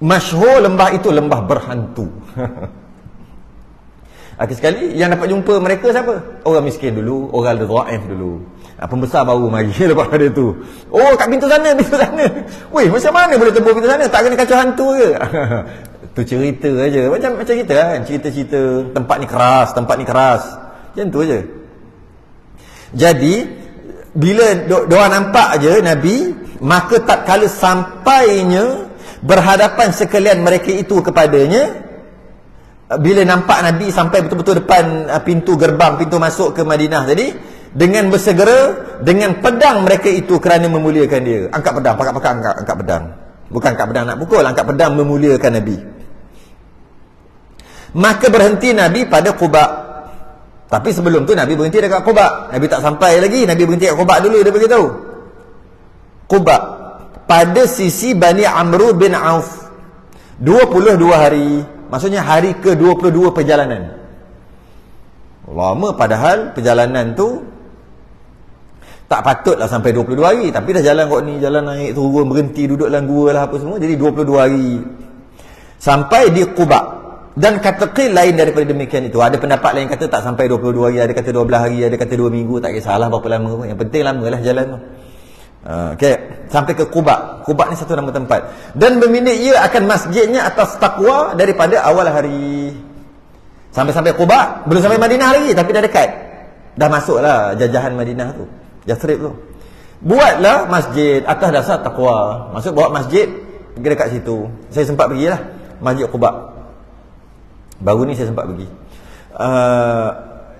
masyhur, lembah itu lembah berhantu. Akhir sekali yang dapat jumpa mereka siapa? Orang miskin dulu, orang dhaif dulu. Pembesar baru mari lepas pada tu. Oh, kat pintu sana. Weh, macam mana boleh tembus pintu sana? Tak kena kacau hantu ke? Tu cerita aja. Macam kita kan, cerita-cerita tempat ni keras. Macam tu aja. Jadi bila doa nampak aja Nabi, maka tak kala sampainya berhadapan sekalian mereka itu kepadanya. Bila nampak Nabi sampai betul-betul depan pintu gerbang, pintu masuk ke Madinah tadi, dengan bersegera, dengan pedang mereka itu kerana memuliakan dia. Angkat pedang, pakat-pakat angkat pedang. Bukan angkat pedang nak pukul, angkat pedang memuliakan Nabi. Maka berhenti Nabi pada Quba. Tapi sebelum tu Nabi berhenti dekat Quba. Nabi tak sampai lagi, Nabi berhenti dekat Quba dulu, dia beritahu. Quba pada sisi Bani Amr bin Auf, 22 hari. Maksudnya hari ke-22 perjalanan. Lama, padahal perjalanan tu tak patutlah sampai 22 hari. Tapi dah jalan kot ni, jalan naik turun, berhenti, duduk dalam gua lah apa semua. Jadi 22 hari. Sampai di Quba. Dan kata qil lain daripada demikian itu. Ada pendapat lain kata tak sampai 22 hari, ada kata 12 hari, ada kata 2 minggu, tak kisahlah berapa lama pun. Yang penting lamalah jalan tu. Okey, sampai ke Quba. Quba ni satu nama tempat. Dan berminat ia akan masjidnya atas takwa daripada awal hari. Sampai Quba, belum sampai Madinah lagi tapi dah dekat. Dah masuklah jajahan Madinah tu, Yathrib tu. Buatlah masjid atas dasar takwa. Maksud buat masjid dekat situ. Saya sempat pergilah Masjid Quba. Baru ni saya sempat pergi.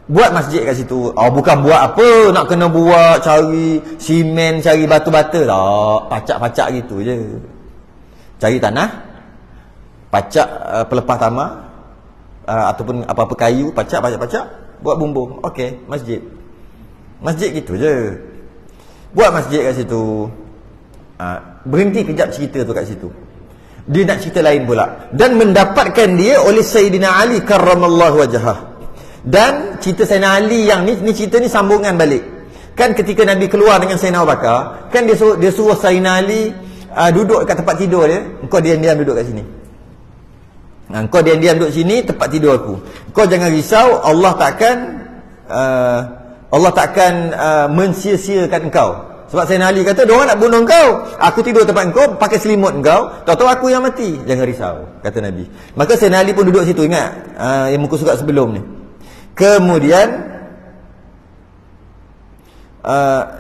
Buat masjid kat situ. Bukan buat apa, nak kena buat cari simen, cari batu-bata. Tak, pacak-pacak gitu je. Cari tanah, pacak pelepah tamar, ataupun apa-apa kayu, pacak, buat bumbung. Okey, masjid. Masjid gitu je. Buat masjid kat situ. Berhenti kejap cerita tu kat situ. Dia nak cerita lain pula. Dan mendapatkan dia oleh Sayyidina Ali karramallahu wajhah. Dan cerita Sayyidina Ali yang ni cerita ni sambungan balik. Kan ketika Nabi keluar dengan Sayyidina Abu Bakar, kan dia suruh Sayyidina Ali duduk kat tempat tidur dia. Engkau diam-diam duduk kat sini. Engkau diam-diam duduk sini tempat tidur aku. Kau jangan risau, Allah takkan mensia-siakan engkau. Sebab Sayyidina Ali kata, diorang nak bunuh engkau, aku tidur tempat engkau, pakai selimut engkau, tahu-tahu aku yang mati. Jangan risau, kata Nabi. Maka Sayyidina Ali pun duduk situ. Ingat yang muka surat sebelum ni. Kemudian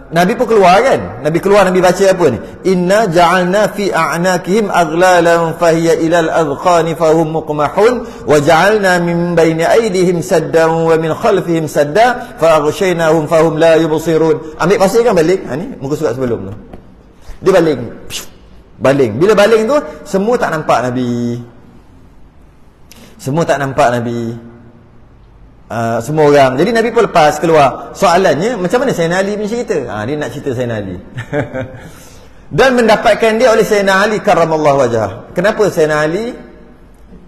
Nabi pun keluar kan. Nabi keluar, Nabi baca apa ni? Inna ja'alna fi a'nakihim aghlalan fahiya ilal adqani fahum muqmahun wa ja'alna min bayni aydihim saddan wa min khalfihim sadda fa'aghshaynahum fahum la yubsirun. Ambil pasal kan balik. Ni muka surat sebelum tu. Dia baling. Baling. Bila baling tu semua tak nampak Nabi. Semua tak nampak Nabi. Semua orang. Jadi Nabi pun lepas keluar. Soalannya, macam mana Sayyidina Ali punya cerita? Dia nak cerita Sayyidina Ali. Dan mendapatkan dia oleh Sayyidina Ali karramallahu wajhah. Kenapa Sayyidina Ali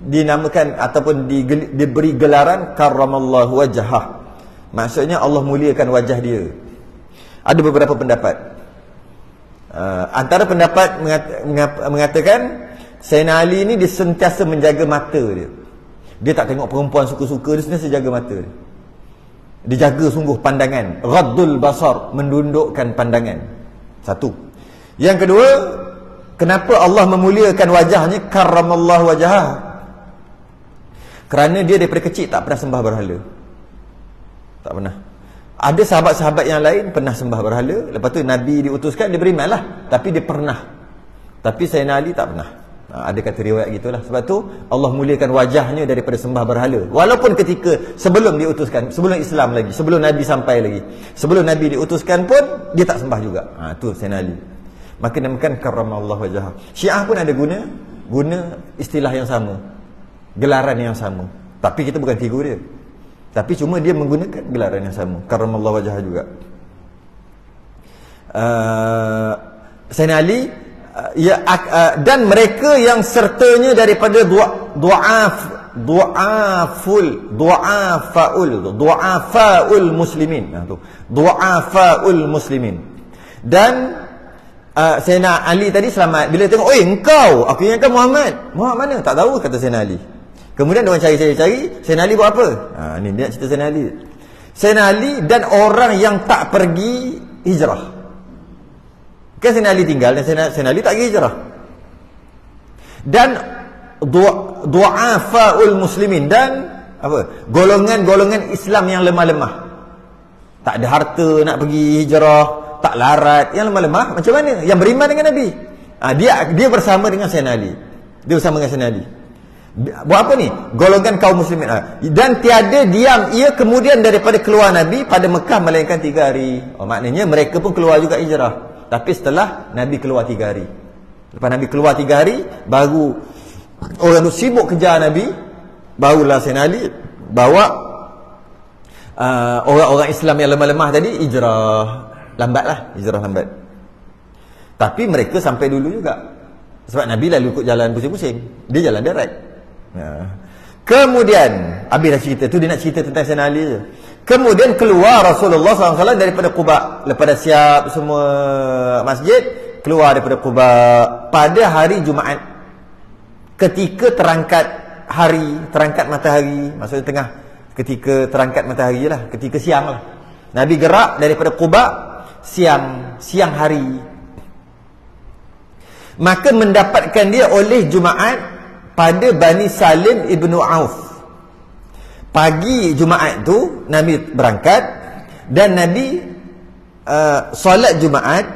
dinamakan ataupun diberi gelaran karramallahu wajhah? Maksudnya Allah muliakan wajah dia. Ada beberapa pendapat. Antara pendapat mengatakan Sayyidina Ali ni dia sentiasa menjaga mata dia. Dia tak tengok perempuan suka-suka, dia sentiasa jaga mata. Dia jaga sungguh pandangan. Raddul basar, mendundukkan pandangan. Satu. Yang kedua, kenapa Allah memuliakan wajahnya karramallahu wajhah? Kerana dia daripada kecil tak pernah sembah berhala. Tak pernah. Ada sahabat-sahabat yang lain pernah sembah berhala. Lepas tu Nabi diutuskan, dia beriman lah. Tapi dia pernah. Tapi Sayyidina Ali tak pernah. Ada kata riwayat gitulah. Sebab tu Allah muliakan wajahnya daripada sembah berhala. Walaupun ketika sebelum diutuskan, sebelum Islam lagi, sebelum Nabi sampai lagi, sebelum Nabi diutuskan pun dia tak sembah juga. Tu Sayyidina Ali. Maka namakan karramallahu wajhah. Syiah pun ada guna istilah yang sama, gelaran yang sama. Tapi kita bukan figur dia. Tapi cuma dia menggunakan gelaran yang sama, karramallahu wajhah juga. Sayyidina Ali dan mereka yang sertanya daripada du'afaul muslimin. Du'afaul muslimin. Dan Sayyidina Ali tadi selamat. Bila tengok, engkau, aku ingatkan Muhammad. Muhammad mana? Tak tahu, kata Sayyidina Ali. Kemudian dia orang cari. Sayyidina Ali buat apa? Ni dia cerita Sayyidina Ali. Sayyidina Ali dan orang yang tak pergi hijrah. Kan Sayyidina Ali tinggal dan Sayyidina Ali tak pergi hijrah. Dan du'afaul muslimin, dan apa? Golongan-golongan Islam yang lemah-lemah. Tak ada harta nak pergi hijrah, tak larat, yang lemah-lemah macam mana? Yang beriman dengan Nabi. Dia bersama dengan Sayyidina Ali. Dia bersama dengan Sayyidina Ali. Buat apa ni? Golongan kaum muslimin. Dan tiada diam ia kemudian daripada keluar Nabi pada Mekah melainkan 3 hari. Maknanya mereka pun keluar juga hijrah. Tapi setelah Nabi keluar 3 hari. Lepas Nabi keluar 3 hari, baru orang tu sibuk kejar Nabi. Barulah Sayyidina Ali bawa orang-orang Islam yang lemah-lemah tadi hijrah. Hijrah lambat. Tapi mereka sampai dulu juga. Sebab Nabi lalu ikut jalan pusing-pusing. Dia jalan darat. Kemudian habislah cerita tu, dia nak cerita tentang Sayyidina Ali je. Kemudian keluar Rasulullah SAW daripada Quba. Lepas dah siap semua masjid, keluar daripada Quba pada hari Jumaat. Ketika terangkat hari, terangkat matahari, maksudnya tengah, ketika terangkat matahari lah, ketika siang lah. Nabi gerak daripada Quba siang hari. Maka mendapatkan dia oleh Jumaat pada Bani Salim ibnu Auf. Pagi Jumaat tu Nabi berangkat dan Nabi solat Jumaat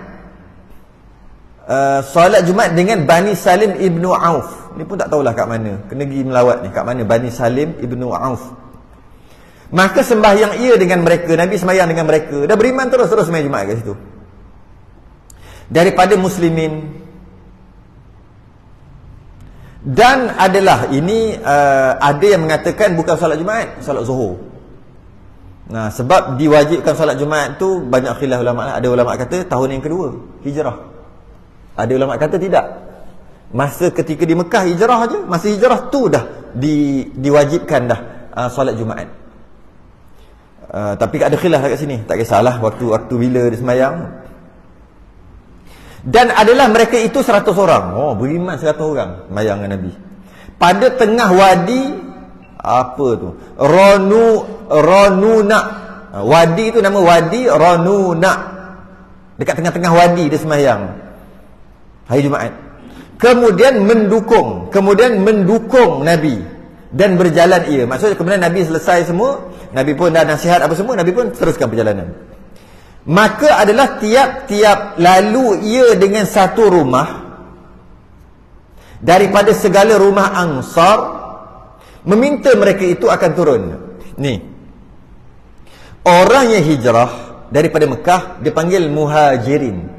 dengan Bani Salim ibnu Auf. Ni pun tak tahulah kat mana, kena pergi melawat ni, kat mana Bani Salim ibnu Auf. Maka sembahyang ia dengan mereka, Nabi sembahyang dengan mereka, dah beriman terus sembahyang Jumaat kat situ. Daripada muslimin. Dan adalah ini ada yang mengatakan bukan solat Jumaat, solat Zuhur. Nah, sebab diwajibkan solat Jumaat tu banyak khilaf ulama lah. Ada ulama kata tahun yang kedua hijrah. Ada ulama kata tidak. Masa ketika di Mekah hijrah aja, masa hijrah tu dah diwajibkan dah solat Jumaat. Tapi ada khilaf kat sini, tak kisahlah waktu bila dia sembahyang. Dan adalah mereka itu 100 orang. Oh, beriman 100 orang sembahyang dengan Nabi. Pada tengah wadi apa tu? Ronuna. Wadi itu nama wadi Ronuna. Dekat tengah-tengah wadi dia sembahyang hari Jumaat. Kemudian mendukung Nabi dan berjalan ia. Maksudnya kemudian Nabi selesai semua, Nabi pun dah nasihat apa semua, Nabi pun teruskan perjalanan. Maka adalah tiap-tiap lalu ia dengan satu rumah daripada segala rumah Ansar, meminta mereka itu akan turun. Ni orang yang hijrah daripada Mekah dipanggil muhajirin.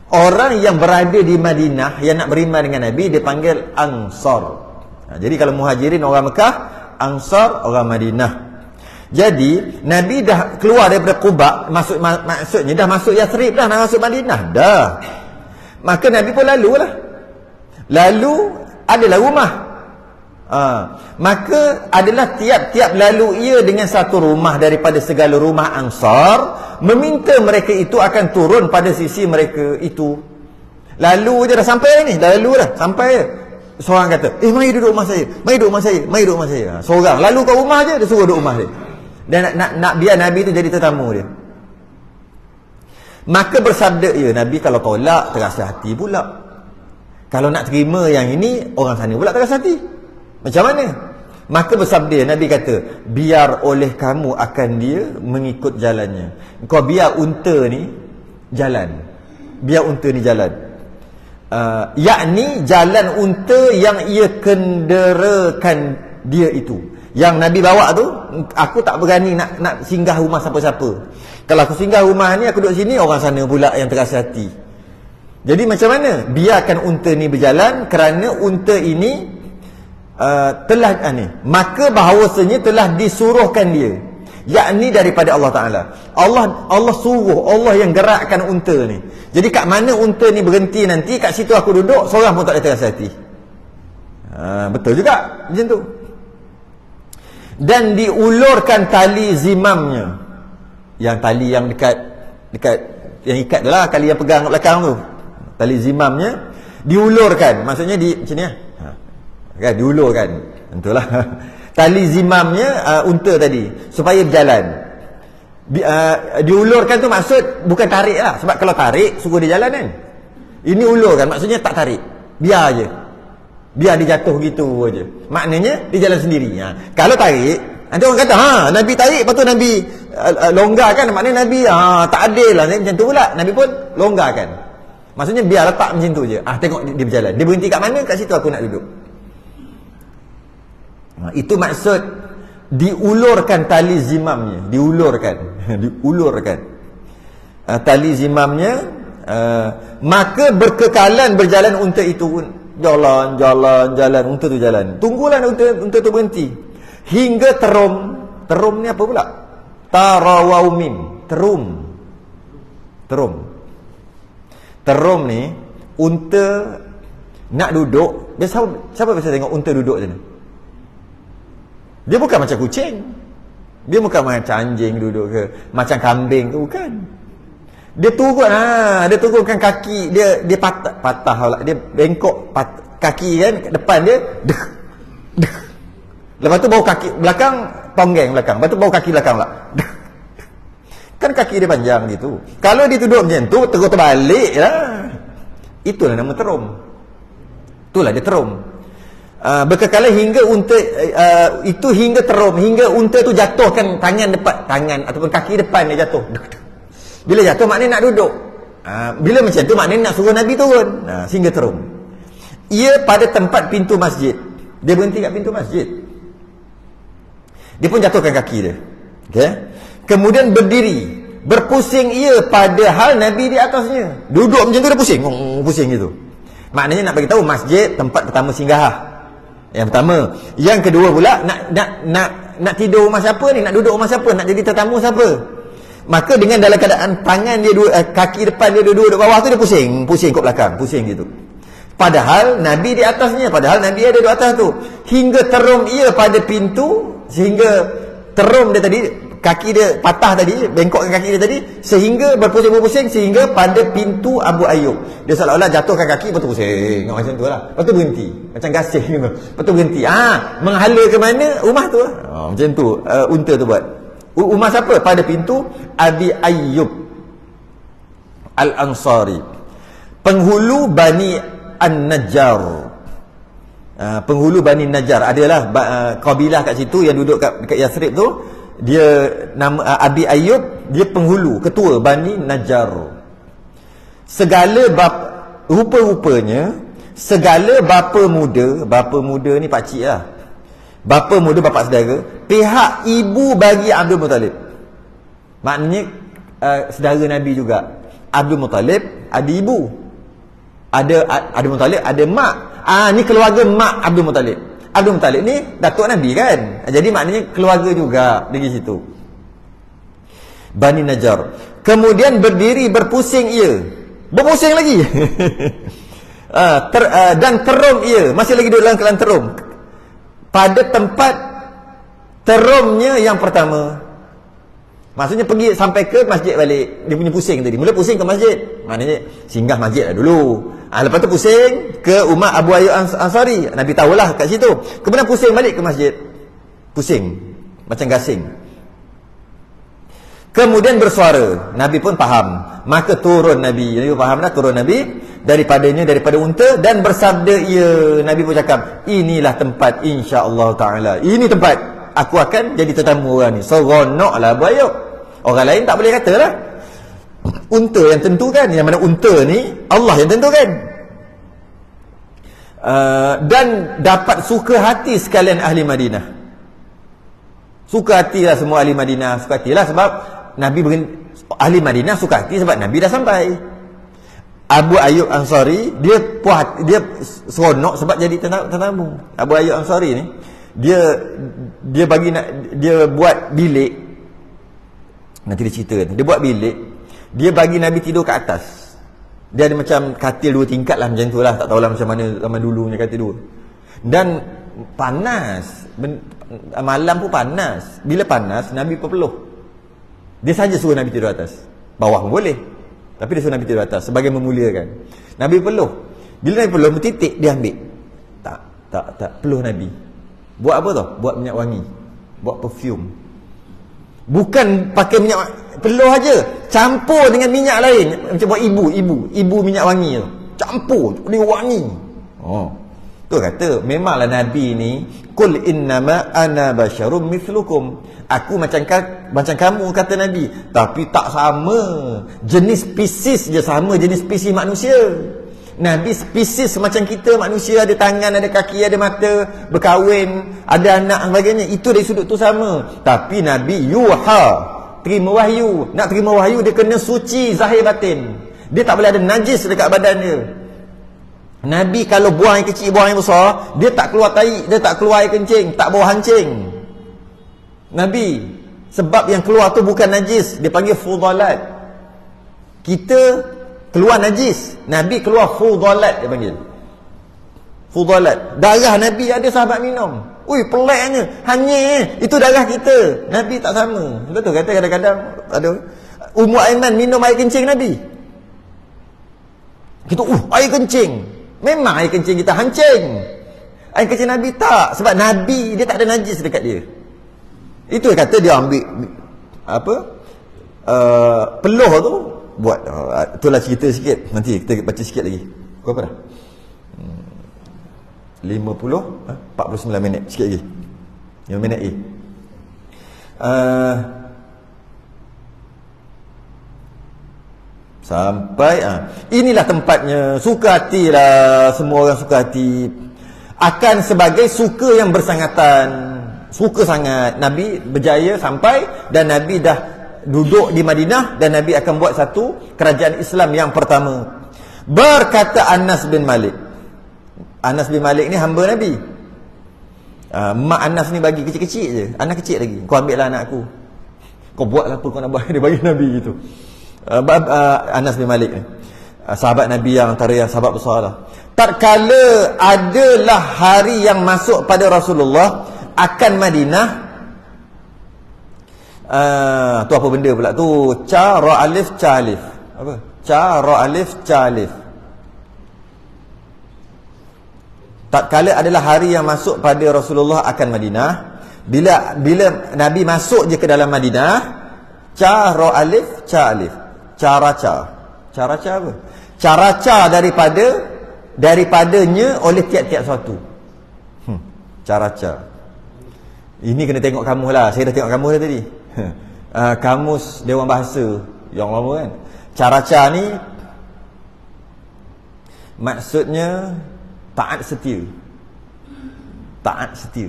Orang yang berada di Madinah yang nak beriman dengan Nabi dipanggil Ansar. Jadi kalau muhajirin orang Mekah, Ansar orang Madinah. Jadi Nabi dah keluar daripada Quba, maksudnya dah masuk Yathrib dah, nak masuk Madinah dah. Maka Nabi pun lalu adalah rumah. Maka adalah tiap-tiap lalu ia dengan satu rumah daripada segala rumah Ansar, meminta mereka itu akan turun pada sisi mereka itu. Lalu je dah sampai ni, dah lalu dah sampai je. Seorang kata, mari duduk rumah saya, mari duduk rumah saya, mari duduk rumah saya. Seorang lalu kat rumah je, dia suruh duduk rumah dia. Dan nak biar Nabi tu jadi tetamu dia. Maka bersabda ia, Nabi kalau tolak terasa hati pula. Kalau nak terima yang ini, orang sana pula terasa hati. Macam mana? Maka bersabda Nabi kata, biar oleh kamu akan dia mengikut jalannya. Kau biar unta ni jalan. Biar unta ni jalan. Yakni jalan unta yang ia kenderakan dia itu. Yang Nabi bawa tu, aku tak berani nak singgah rumah siapa-siapa. Kalau aku singgah rumah ni, aku duduk sini, orang sana pula yang terasa hati. Jadi macam mana? Biarkan unta ni berjalan, kerana unta ini maka bahawasanya telah disuruhkan dia, yakni daripada Allah Ta'ala. Allah suruh, Allah yang gerakkan unta ni. Jadi kat mana unta ni berhenti nanti, kat situ aku duduk, seorang pun tak ada terasa hati. Betul juga macam tu. Dan diulurkan tali zimamnya, yang tali yang dekat yang ikat tu lah, tali yang pegang kat belakang tu, tali zimamnya diulurkan, maksudnya macam ni lah. Kan diulurkan, itulah tali zimamnya unta tadi supaya berjalan. Diulurkan tu maksud bukan tarik lah, sebab kalau tarik suruh dia jalan kan. Ini ulurkan, maksudnya tak tarik, biar je, biar dia jatuh gitu aja. Maknanya dia jalan sendiri. Kalau tarik, nanti orang kata Nabi tarik, lepas tu Nabi longgarkan, maknanya Nabi tak adil lah, macam tu pula. Nabi pun longgarkan, maksudnya biar letak macam tu je. Tengok dia berjalan, dia berhenti kat mana, kat situ aku nak duduk. Itu maksud diulurkan tali zimamnya. Diulurkan tali zimamnya. Maka berkekalan berjalan unta itu pun. Jalan unta tu jalan. Tunggulah unta tu berhenti hingga terum ni apa pula? Tarawawmim. Terum ni unta nak duduk. Siapa biasa tengok unta duduk macam mana? Dia bukan macam kucing, dia bukan macam anjing duduk ke, macam kambing ke, bukan. Dia turunkan kaki dia patah pula, dia bengkok kaki kan kat depan dia, Lepas tu bau kaki belakang, tonggeng belakang. Lepas tu bau kaki belakang pula. Kan kaki dia panjang gitu. Kalau dia duduk macam tu, terus terbalik lah. Itulah nama terum. Itulah dia terum. Berkekala hingga unta itu hingga terum, hingga unta tu jatuhkan tangan ataupun kaki depan dia jatuh. Bila jatuh maknanya nak duduk. Bila macam tu maknanya nak suruh Nabi turun. Sehingga terum. Ia pada tempat pintu masjid. Dia berhenti kat pintu masjid. Dia pun jatuhkan kaki dia. Okey. Kemudian berdiri, berpusing ia padahal Nabi di atasnya. Duduk macam tu dia pusing, pusing gitu. Maknanya nak bagi tahu masjid tempat pertama singgah. Yang pertama, yang kedua pula nak tidur rumah siapa ni, nak duduk rumah siapa, nak jadi tetamu siapa. Maka dengan dalam keadaan tangan dia kaki depan dia duduk di bawah tu dia pusing kat belakang, pusing gitu. Padahal Nabi di atasnya, padahal Nabi ada di atas tu. Hingga terum ia pada pintu, sehingga terum dia tadi, kaki dia patah tadi, bengkokkan kaki dia tadi, sehingga berpusing-pusing sehingga pada pintu Abu Ayyub. Dia seolah-olah jatuhkan kaki, lepas tu pusing macam tu lah. Lepas tu berhenti, macam gasing gitu. Lepas tu berhenti, menghala ke mana? Rumah tu lah. Macam tu unta tu buat. Rumah siapa? Pada pintu Abi Ayyub Al-Ansari, penghulu Bani An-Najjar. Penghulu Bani Najjar adalah kabilah kat situ yang duduk dekat Yathrib tu. Dia nama Abi Ayyub, dia penghulu, ketua Bani Najjar. Segala rupa-rupanya segala bapa muda ni pakcik lah. Bapa muda, bapa saudara, pihak ibu bagi Abdul Muttalib. Maknanya saudara Nabi juga. Abdul Muttalib ada ibu. Ada Abdul Muttalib, ada mak. Ni keluarga mak Abdul Muttalib. Abdul Muttalib ni datuk Nabi kan. Jadi maknanya keluarga juga di situ. Bani Najjar. Kemudian berdiri berpusing ia. Berpusing lagi. Dan terum ia. Masih lagi duduk dalam keadaan terum. Pada tempat terumnya yang pertama. Maksudnya pergi sampai ke masjid balik. Dia punya pusing tadi. Mula pusing ke masjid. Maknanya singgah masjid lah dulu. Lepas tu pusing ke rumah Abu Ayyub Ansari. Nabi tahulah kat situ. Kemudian pusing balik ke masjid. Pusing. Macam gasing. Kemudian bersuara. Nabi pun faham. Maka turun Nabi. Nabi faham dah, turun Nabi. Daripada unta. Dan bersabda ia. Nabi pun cakap, inilah tempat insya-Allah ta'ala. Ini tempat. Aku akan jadi tetamu orang ni. Seronoklah Abu Ayyub. Orang lain tak boleh kata lah. Unta yang tentukan. Yang mana unta ni Allah yang tentukan. Dan dapat suka hati sekalian ahli Madinah. Suka hatilah semua ahli Madinah. Suka hatilah sebab Nabi ahli Madinah suka hati sebab Nabi dah sampai. Abu Ayyub Ansari dia seronok sebab jadi tetamu. Abu Ayyub Ansari ni dia buat bilik. Nanti dia cerita. Dia buat bilik. Dia bagi Nabi tidur ke atas. Dia ada macam katil 2 tingkat lah, macam tu lah. Tak tahulah macam mana zaman dulu punya katil 2. Dan panas. Malam pun panas. Bila panas, Nabi berpeluh. Dia saja suruh Nabi tidur atas. Bawah pun boleh. Tapi dia suruh Nabi tidur atas sebagai memuliakan. Nabi peluh. Bila Nabi peluh, titik dia ambil. Tak. Peluh Nabi. Buat apa tau? Buat minyak wangi. Buat perfume. Bukan pakai minyak peluh aja, campur dengan minyak lain. Macam buat ibu minyak wangi tu. Campur, dia wangi. Tu kata, memanglah Nabi ni, qul innama ana basyarum mithlukum. Aku macam kamu, kata Nabi. Tapi tak sama. Jenis spesies je sama, jenis spesies manusia. Nabi spesies macam kita manusia, ada tangan, ada kaki, ada mata, berkahwin, ada anak sebagainya. Itu dari sudut tu sama. Tapi Nabi yuha, terima wahyu. Nak terima wahyu dia kena suci zahir batin. Dia tak boleh ada najis dekat badan dia. Nabi kalau buang yang kecil, buang yang besar, dia tak keluar tai, dia tak keluar air kencing, tak bau hancing. Nabi sebab yang keluar tu bukan najis, dia panggil fudalat. Kita keluar najis, Nabi keluar fudalat, dia panggil fudalat. Darah Nabi ada sahabat minum. Ui, peliknya, hanya itu darah kita. Nabi tak sama. Betul kata kadang-kadang ada Ummu Aiman minum air kencing Nabi. Kita air kencing. Memang air kencing kita hancing. Air kecil Nabi tak. Sebab Nabi dia tak ada najis dekat dia. Itu yang kata dia ambil apa? Peluh tu buat. Itulah cerita sikit. Nanti kita baca sikit lagi. Berapa dah? 49 minit. Sikit lagi. 5 minit lagi. Sampai inilah tempatnya. Suka hatilah. Semua orang suka hati. Akan sebagai suka yang bersangatan. Suka sangat. Nabi berjaya sampai. Dan Nabi dah duduk di Madinah. Dan Nabi akan buat satu kerajaan Islam yang pertama. Berkata Anas bin Malik. Anas bin Malik ni hamba Nabi. Mak Anas ni bagi kecil-kecil je. Anak kecil lagi. Kau ambil lah anak aku. Kau buatlah apa kau nak buat. Dia bagi Nabi gitu. Anas bin Malik ni, sahabat Nabi yang antara yang sahabat besar lah. Tatkala adalah hari yang masuk pada Rasulullah akan Madinah. Tu apa benda pula tu? Ca ra alif ca alif. Apa? Ca ra alif ca alif. Tatkala adalah hari yang masuk pada Rasulullah akan Madinah. Bila Nabi masuk je ke dalam Madinah, ca ra alif ca alif. Caraca apa? Caraca daripadanya oleh tiap-tiap suatu. Caraca. Ini kena tengok kamus lah. Saya dah tengok kamus dah tadi. Kamus Dewan Bahasa yang lama kan. Caraca ni maksudnya taat setia. Taat setia.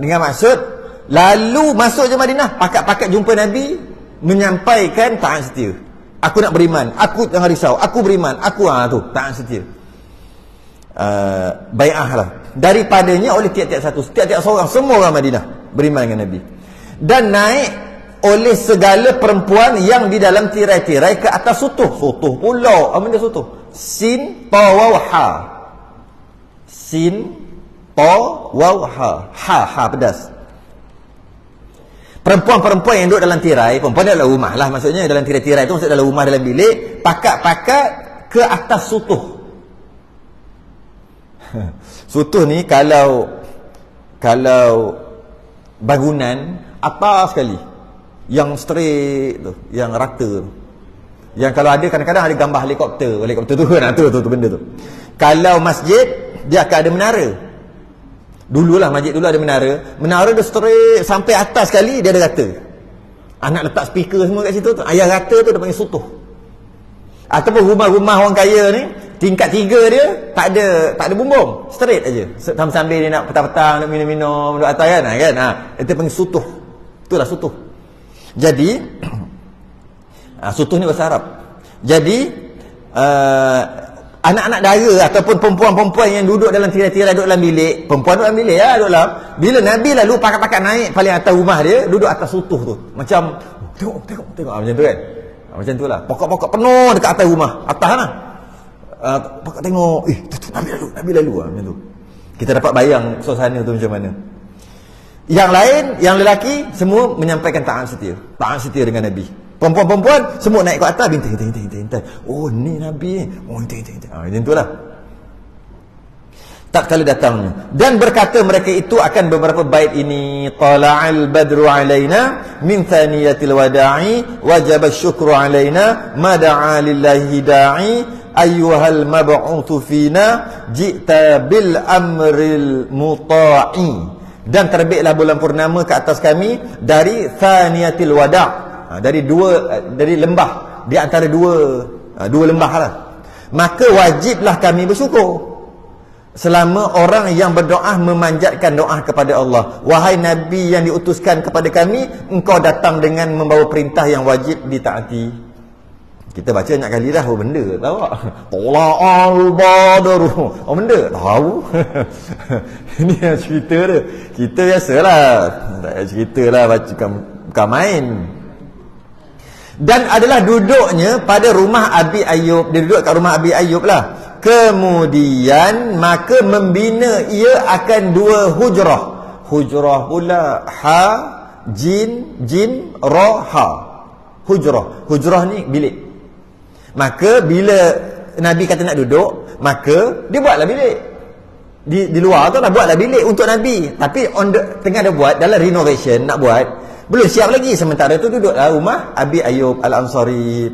Dengan maksud lalu masuk je Madinah, pakat-pakat jumpa Nabi, menyampaikan taat setia. Aku nak beriman, aku jangan risau, aku beriman, aku tu taat setia. Bai'ah lah. Daripadanya oleh tiap-tiap satu, tiap-tiap seorang, semua orang Madinah beriman dengan Nabi. Dan naik oleh segala perempuan yang di dalam tirai-tirai ke atas sutuh. Sutuh pula. Apa benda sutuh? Sin ta waw ha. Sin ta waw ha. Ha pedas. Perempuan-perempuan yang duduk dalam tirai, perempuan dalam rumah lah maksudnya, dalam tirai-tirai tu maksud dalam rumah, dalam bilik, pakat-pakat ke atas sutuh. Sutuh ni kalau bangunan atas sekali, yang straight tu, yang rata tu, yang kalau ada kadang-kadang ada gambar helikopter tu kan, tu benda tu. Kalau masjid dia akan ada menara. Dululah masjid dulu ada menara dia straight sampai atas sekali, dia ada rata. Anak letak speaker semua kat situ tu, ayah rata tu dia panggil sutuh. Ataupun rumah-rumah orang kaya ni, tingkat 3 dia tak ada bumbung, straight aja. Sambil dia nak petang-petang nak minum-minum duduk atas kan. Itu panggil sutuh. Itulah sutuh. Jadi sutuh ni bahasa Arab. Jadi anak-anak dara ataupun perempuan-perempuan yang duduk dalam tirai-tirai, duduk dalam bilik, perempuan duduk dalam bilik ya, duduk dalam. Bila Nabi lalu pakat-pakat naik paling atas rumah dia, duduk atas sutuh tu. Macam tengok macam tu kan. Macam tu lah. Pokok-pokok penuh dekat atas rumah, atas lah. Pokok tengok, Nabi lalu macam tu. Kita dapat bayang suasana tu macam mana. Yang lain, yang lelaki semua menyampaikan taat setia dengan Nabi. Perempuan-perempuan semua naik ke atas, bintai. Oh ni Nabi. Oh bintai. Macam itulah. Tak kala datangnya. Dan berkata mereka itu akan beberapa bait ini. Tala'al badru alaina min thaniyatil wada'i wajaba syukru alaina ma da'a lillahi da'i ayyuhal mab'uthu fina ji'ta bil amril muta'i. Dan terbitlah bulan purnama ke atas kami dari thaniyatil wada'. Dari lembah, di antara dua lembah lah. Maka wajiblah kami bersyukur selama orang yang berdoa memanjatkan doa kepada Allah. Wahai Nabi yang diutuskan kepada kami, engkau datang dengan membawa perintah yang wajib ditaati. Kita baca banyak kali dah. Oh benda tahu tak? Tala'al badru. Oh benda tahu. Ini yang cerita dia. Kita biasalah ceritalah, bukan main. Dan adalah duduknya pada rumah Abi Ayyub. Dia duduk kat rumah Abi Ayyub lah. Kemudian maka membina ia akan 2 hujrah. Hujrah pula ha jim ra ha. Hujrah ni bilik. Maka bila Nabi kata nak duduk, maka dia buatlah bilik. di luar tu lah, buatlah bilik untuk Nabi. Tapi tengah ada buat, dalam renovation nak buat, belum siap lagi. Sementara tu duduklah rumah Abi Ayyub Al-Ansari.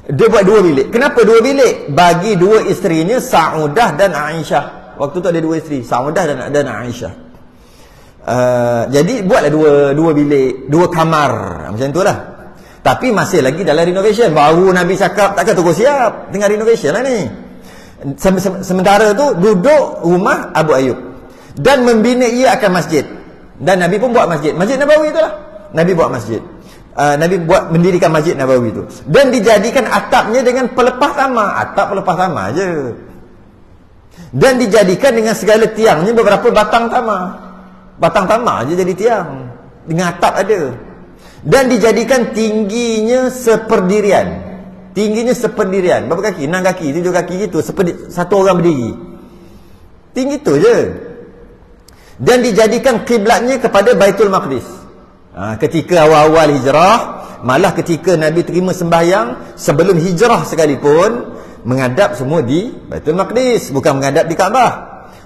Dia buat 2 bilik. Kenapa 2 bilik? Bagi 2 isterinya, Saudah dan Aisyah. Waktu tu ada 2 isteri, Saudah dan Aisyah. Jadi buatlah 2 bilik, 2 kamar, macam tu lah. Tapi masih lagi dalam renovation. Baru Nabi cakap takkan tunggu siap, tengah renovation lah ni. Sementara tu duduk rumah Abu Ayyub dan membina ia akan masjid. Dan Nabi pun buat masjid Nabawi itulah. Nabi buat masjid. Nabi mendirikan Masjid Nabawi itu. Dan dijadikan atapnya dengan pelepah tama. Atap pelepah tama je. Dan dijadikan dengan segala tiangnya beberapa batang tama. Batang tama je jadi tiang. Dengan atap ada. Dan dijadikan tingginya seperdirian. Tingginya seperdirian. Berapa kaki? 6 kaki, 7 kaki gitu. Satu orang berdiri. Tinggi tu je. Dan dijadikan kiblatnya kepada Baitul Maqdis. Ketika awal-awal hijrah, malah ketika Nabi terima sembahyang, sebelum hijrah sekalipun, menghadap semua di Baitul Maqdis, bukan menghadap di Kaabah.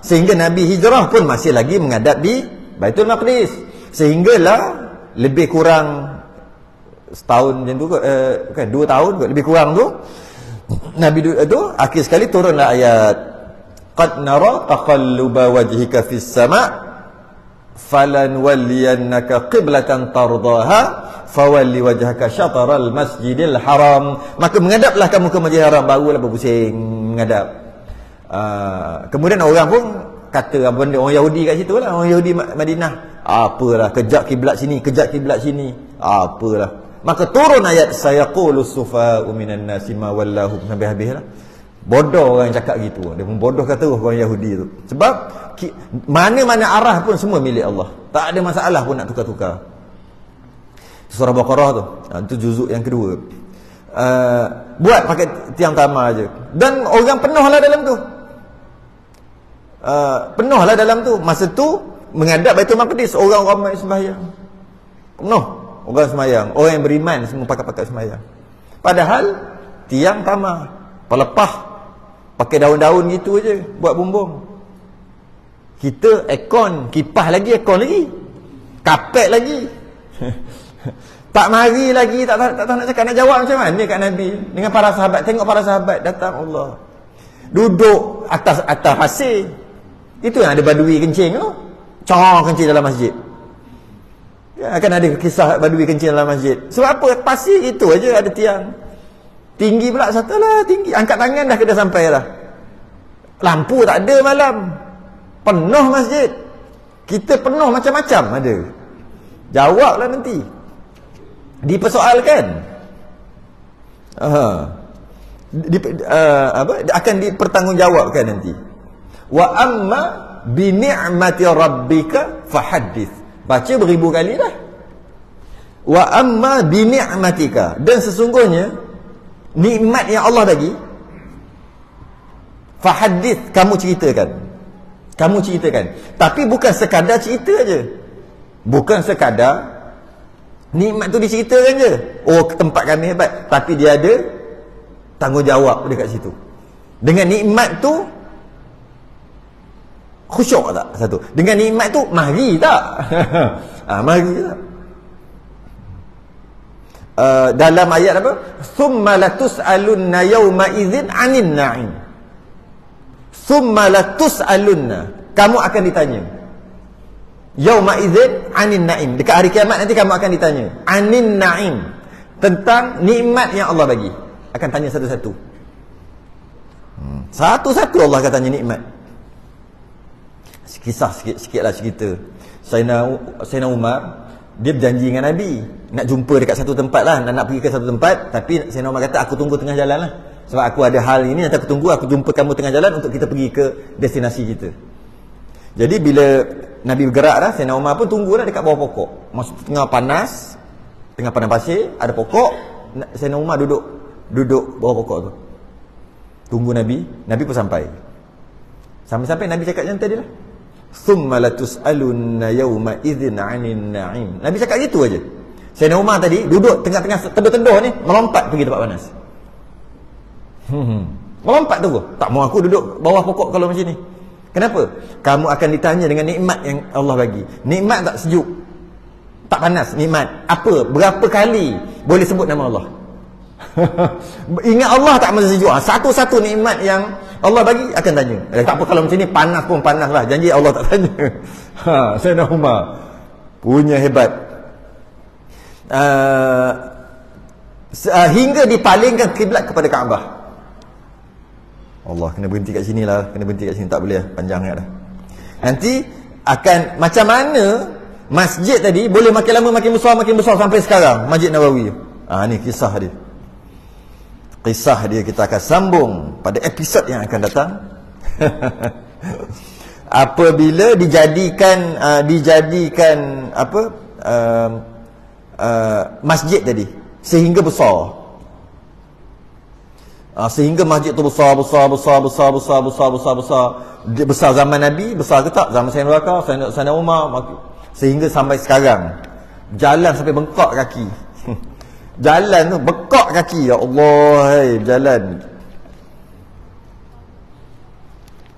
Sehingga Nabi hijrah pun masih lagi menghadap di Baitul Maqdis. Sehinggalah lebih kurang setahun macam tu bukan 2 tahun kot, lebih kurang tu Nabi tu akhir sekali turunlah ayat qad nara taqalluba wajhika fis sama' falanwalliyannaka qiblatan tardaha fawalli wajhaka syataral masjidil haram, maka menghadaplah kamu ke Masjidil Haram. Barulah berpusing menghadap. Kemudian orang pun kata benda orang Yahudi kat situ lah, orang Yahudi Madinah, apalah kejap kiblat sini, kejap kiblat sini, apalah. Maka turun ayat sayaqulu sufa'u minan nasi ma wallahu, sampai habis lah. Bodoh orang yang cakap gitu. Dia pun bodoh kata orang Yahudi tu. Sebab mana-mana arah pun semua milik Allah. Tak ada masalah pun nak tukar-tukar. Surah Baqarah tu. Itu juzuk yang kedua. Buat pakai tiang tama aje. Dan orang penuh lah dalam tu. Penuh lah dalam tu. Masa tu menghadap Baitul Maqdis, orang ramai sembahyang. Penuh orang sembahyang. Orang yang beriman semua pakai sembahyang. Padahal tiang tama, pelepah, pakai daun-daun gitu aje buat bumbung. Kita aircon, kipas lagi, aircon lagi, kapet lagi. Tak mari lagi, tak tahu nak cakap, nak jawab macam mana kat Nabi dengan para sahabat. Tengok para sahabat datang Allah, duduk atas pasir. Itu yang ada badui kencing tu, kencing dalam masjid. Ya, akan ada kisah badui kencing dalam masjid. Sebab apa? Pasir itu aja ada tiang. Tinggi pula satu lah, tinggi. Angkat tangan dah kena sampai dah. Lampu tak ada malam. Penuh masjid. Kita penuh macam-macam ada. Jawablah nanti. Dipersoalkan. Akan dipertanggungjawabkan nanti. Wa amma bi ni'mati rabbika fahaddits. Baca beribu kali dah. Wa amma bi ni'matika, dan sesungguhnya nikmat yang Allah bagi, fahaddits, kamu ceritakan. Kamu ceritakan. Tapi bukan sekadar cerita aja. Bukan sekadar nikmat tu diceritakan je. Oh, tempat kami hebat, tapi dia ada tanggungjawab dekat situ. Dengan nikmat tu khusyuk tak? Satu. Dengan nikmat tu mari tak? Mari tak? Dalam ayat apa? Thumma latus'alunna yawma idzin 'anil na'im. Thumma latus'alunna, kamu akan ditanya. Yawma idzin 'anil na'im. Dekat hari kiamat nanti kamu akan ditanya 'anil na'im, tentang nikmat yang Allah bagi. Akan tanya satu-satu. Satu-satu Allah akan tanya nikmat. Kisah sikit-sikitlah cerita. Sayyidina Umar, dia berjanji dengan Nabi nak jumpa dekat satu tempat lah, nak pergi ke satu tempat. Tapi Sayyidina Umar kata, aku tunggu tengah jalan lah, sebab aku ada hal ini, nanti aku tunggu, aku jumpa kamu tengah jalan untuk kita pergi ke destinasi kita. Jadi bila Nabi bergerak dah, Sayyidina Umar pun tunggulah dekat bawah pokok. Masa tengah panas pasir, ada pokok. Sayyidina Umar duduk bawah pokok tu, tunggu Nabi. Nabi pun sampai. Sampai Nabi cakap yang tadi lah, thumma latus'alunna yawma idzin 'anil na'im. Nabi cakap gitu aja. Sayyidina Umar tadi duduk tengah-tengah teduh-teduh ni, melompat pergi tempat panas. Melompat tu. Tak mau aku duduk bawah pokok kalau macam ni. Kenapa? Kamu akan ditanya dengan nikmat yang Allah bagi. Nikmat tak sejuk, tak panas, nikmat. Apa? Berapa kali boleh sebut nama Allah? Ingat Allah tak masa sejuk. Satu-satu nikmat yang Allah bagi akan tanya. Tak apa, kalau macam ni panas pun panas lah. Janji Allah tak tanya. Sayyidina Umar punya hebat. Hingga dipalingkan kiblat kepada Kaabah. Allah, kena berhenti kat sini lah. Kena berhenti kat sini, tak boleh, panjang dah. Nanti akan macam mana masjid tadi boleh makin lama makin besar sampai sekarang, Masjid Nabawi. Ni kisah dia. Kisah dia kita akan sambung pada episod yang akan datang. Apabila dijadikan masjid tadi sehingga besar. Sehingga masjid tu besar. Dia besar zaman Nabi, besar ke tak? Zaman Sayyidina Abu Bakar, Sayyidina Umar, sehingga sampai sekarang. Jalan sampai bengkak kaki. Jalan tu bekak kaki, ya Allah, jalan.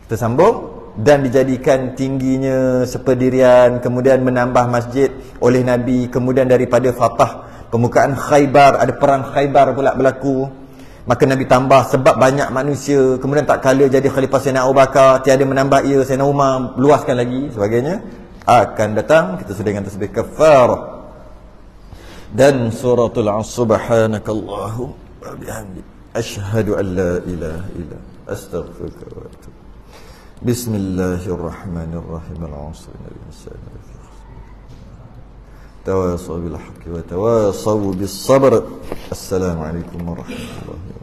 Kita sambung. Dan dijadikan tingginya seperdirian, kemudian menambah masjid oleh Nabi, kemudian daripada Fatah pembukaan Khaybar, ada perang Khaybar pula berlaku. Maka Nabi tambah sebab banyak manusia, kemudian tak kala jadi khalifah Sayyidina Abu Bakar, tiada menambah ia, Sayyidina Umar luaskan lagi sebagainya. Akan datang kita sudah dengan tasbih kafarah dan suratul subhanakallahu wa bihamdi asyhadu an la ilaha illa astaghfiruka wa atubu. Bismillahirrahmanirrahim. Al-'asr innal insana lafi khusr. Tawasaw bil haqqi wa tawasaw bis sabr. Assalamu alaikum warahmatullahi wabarakatuh.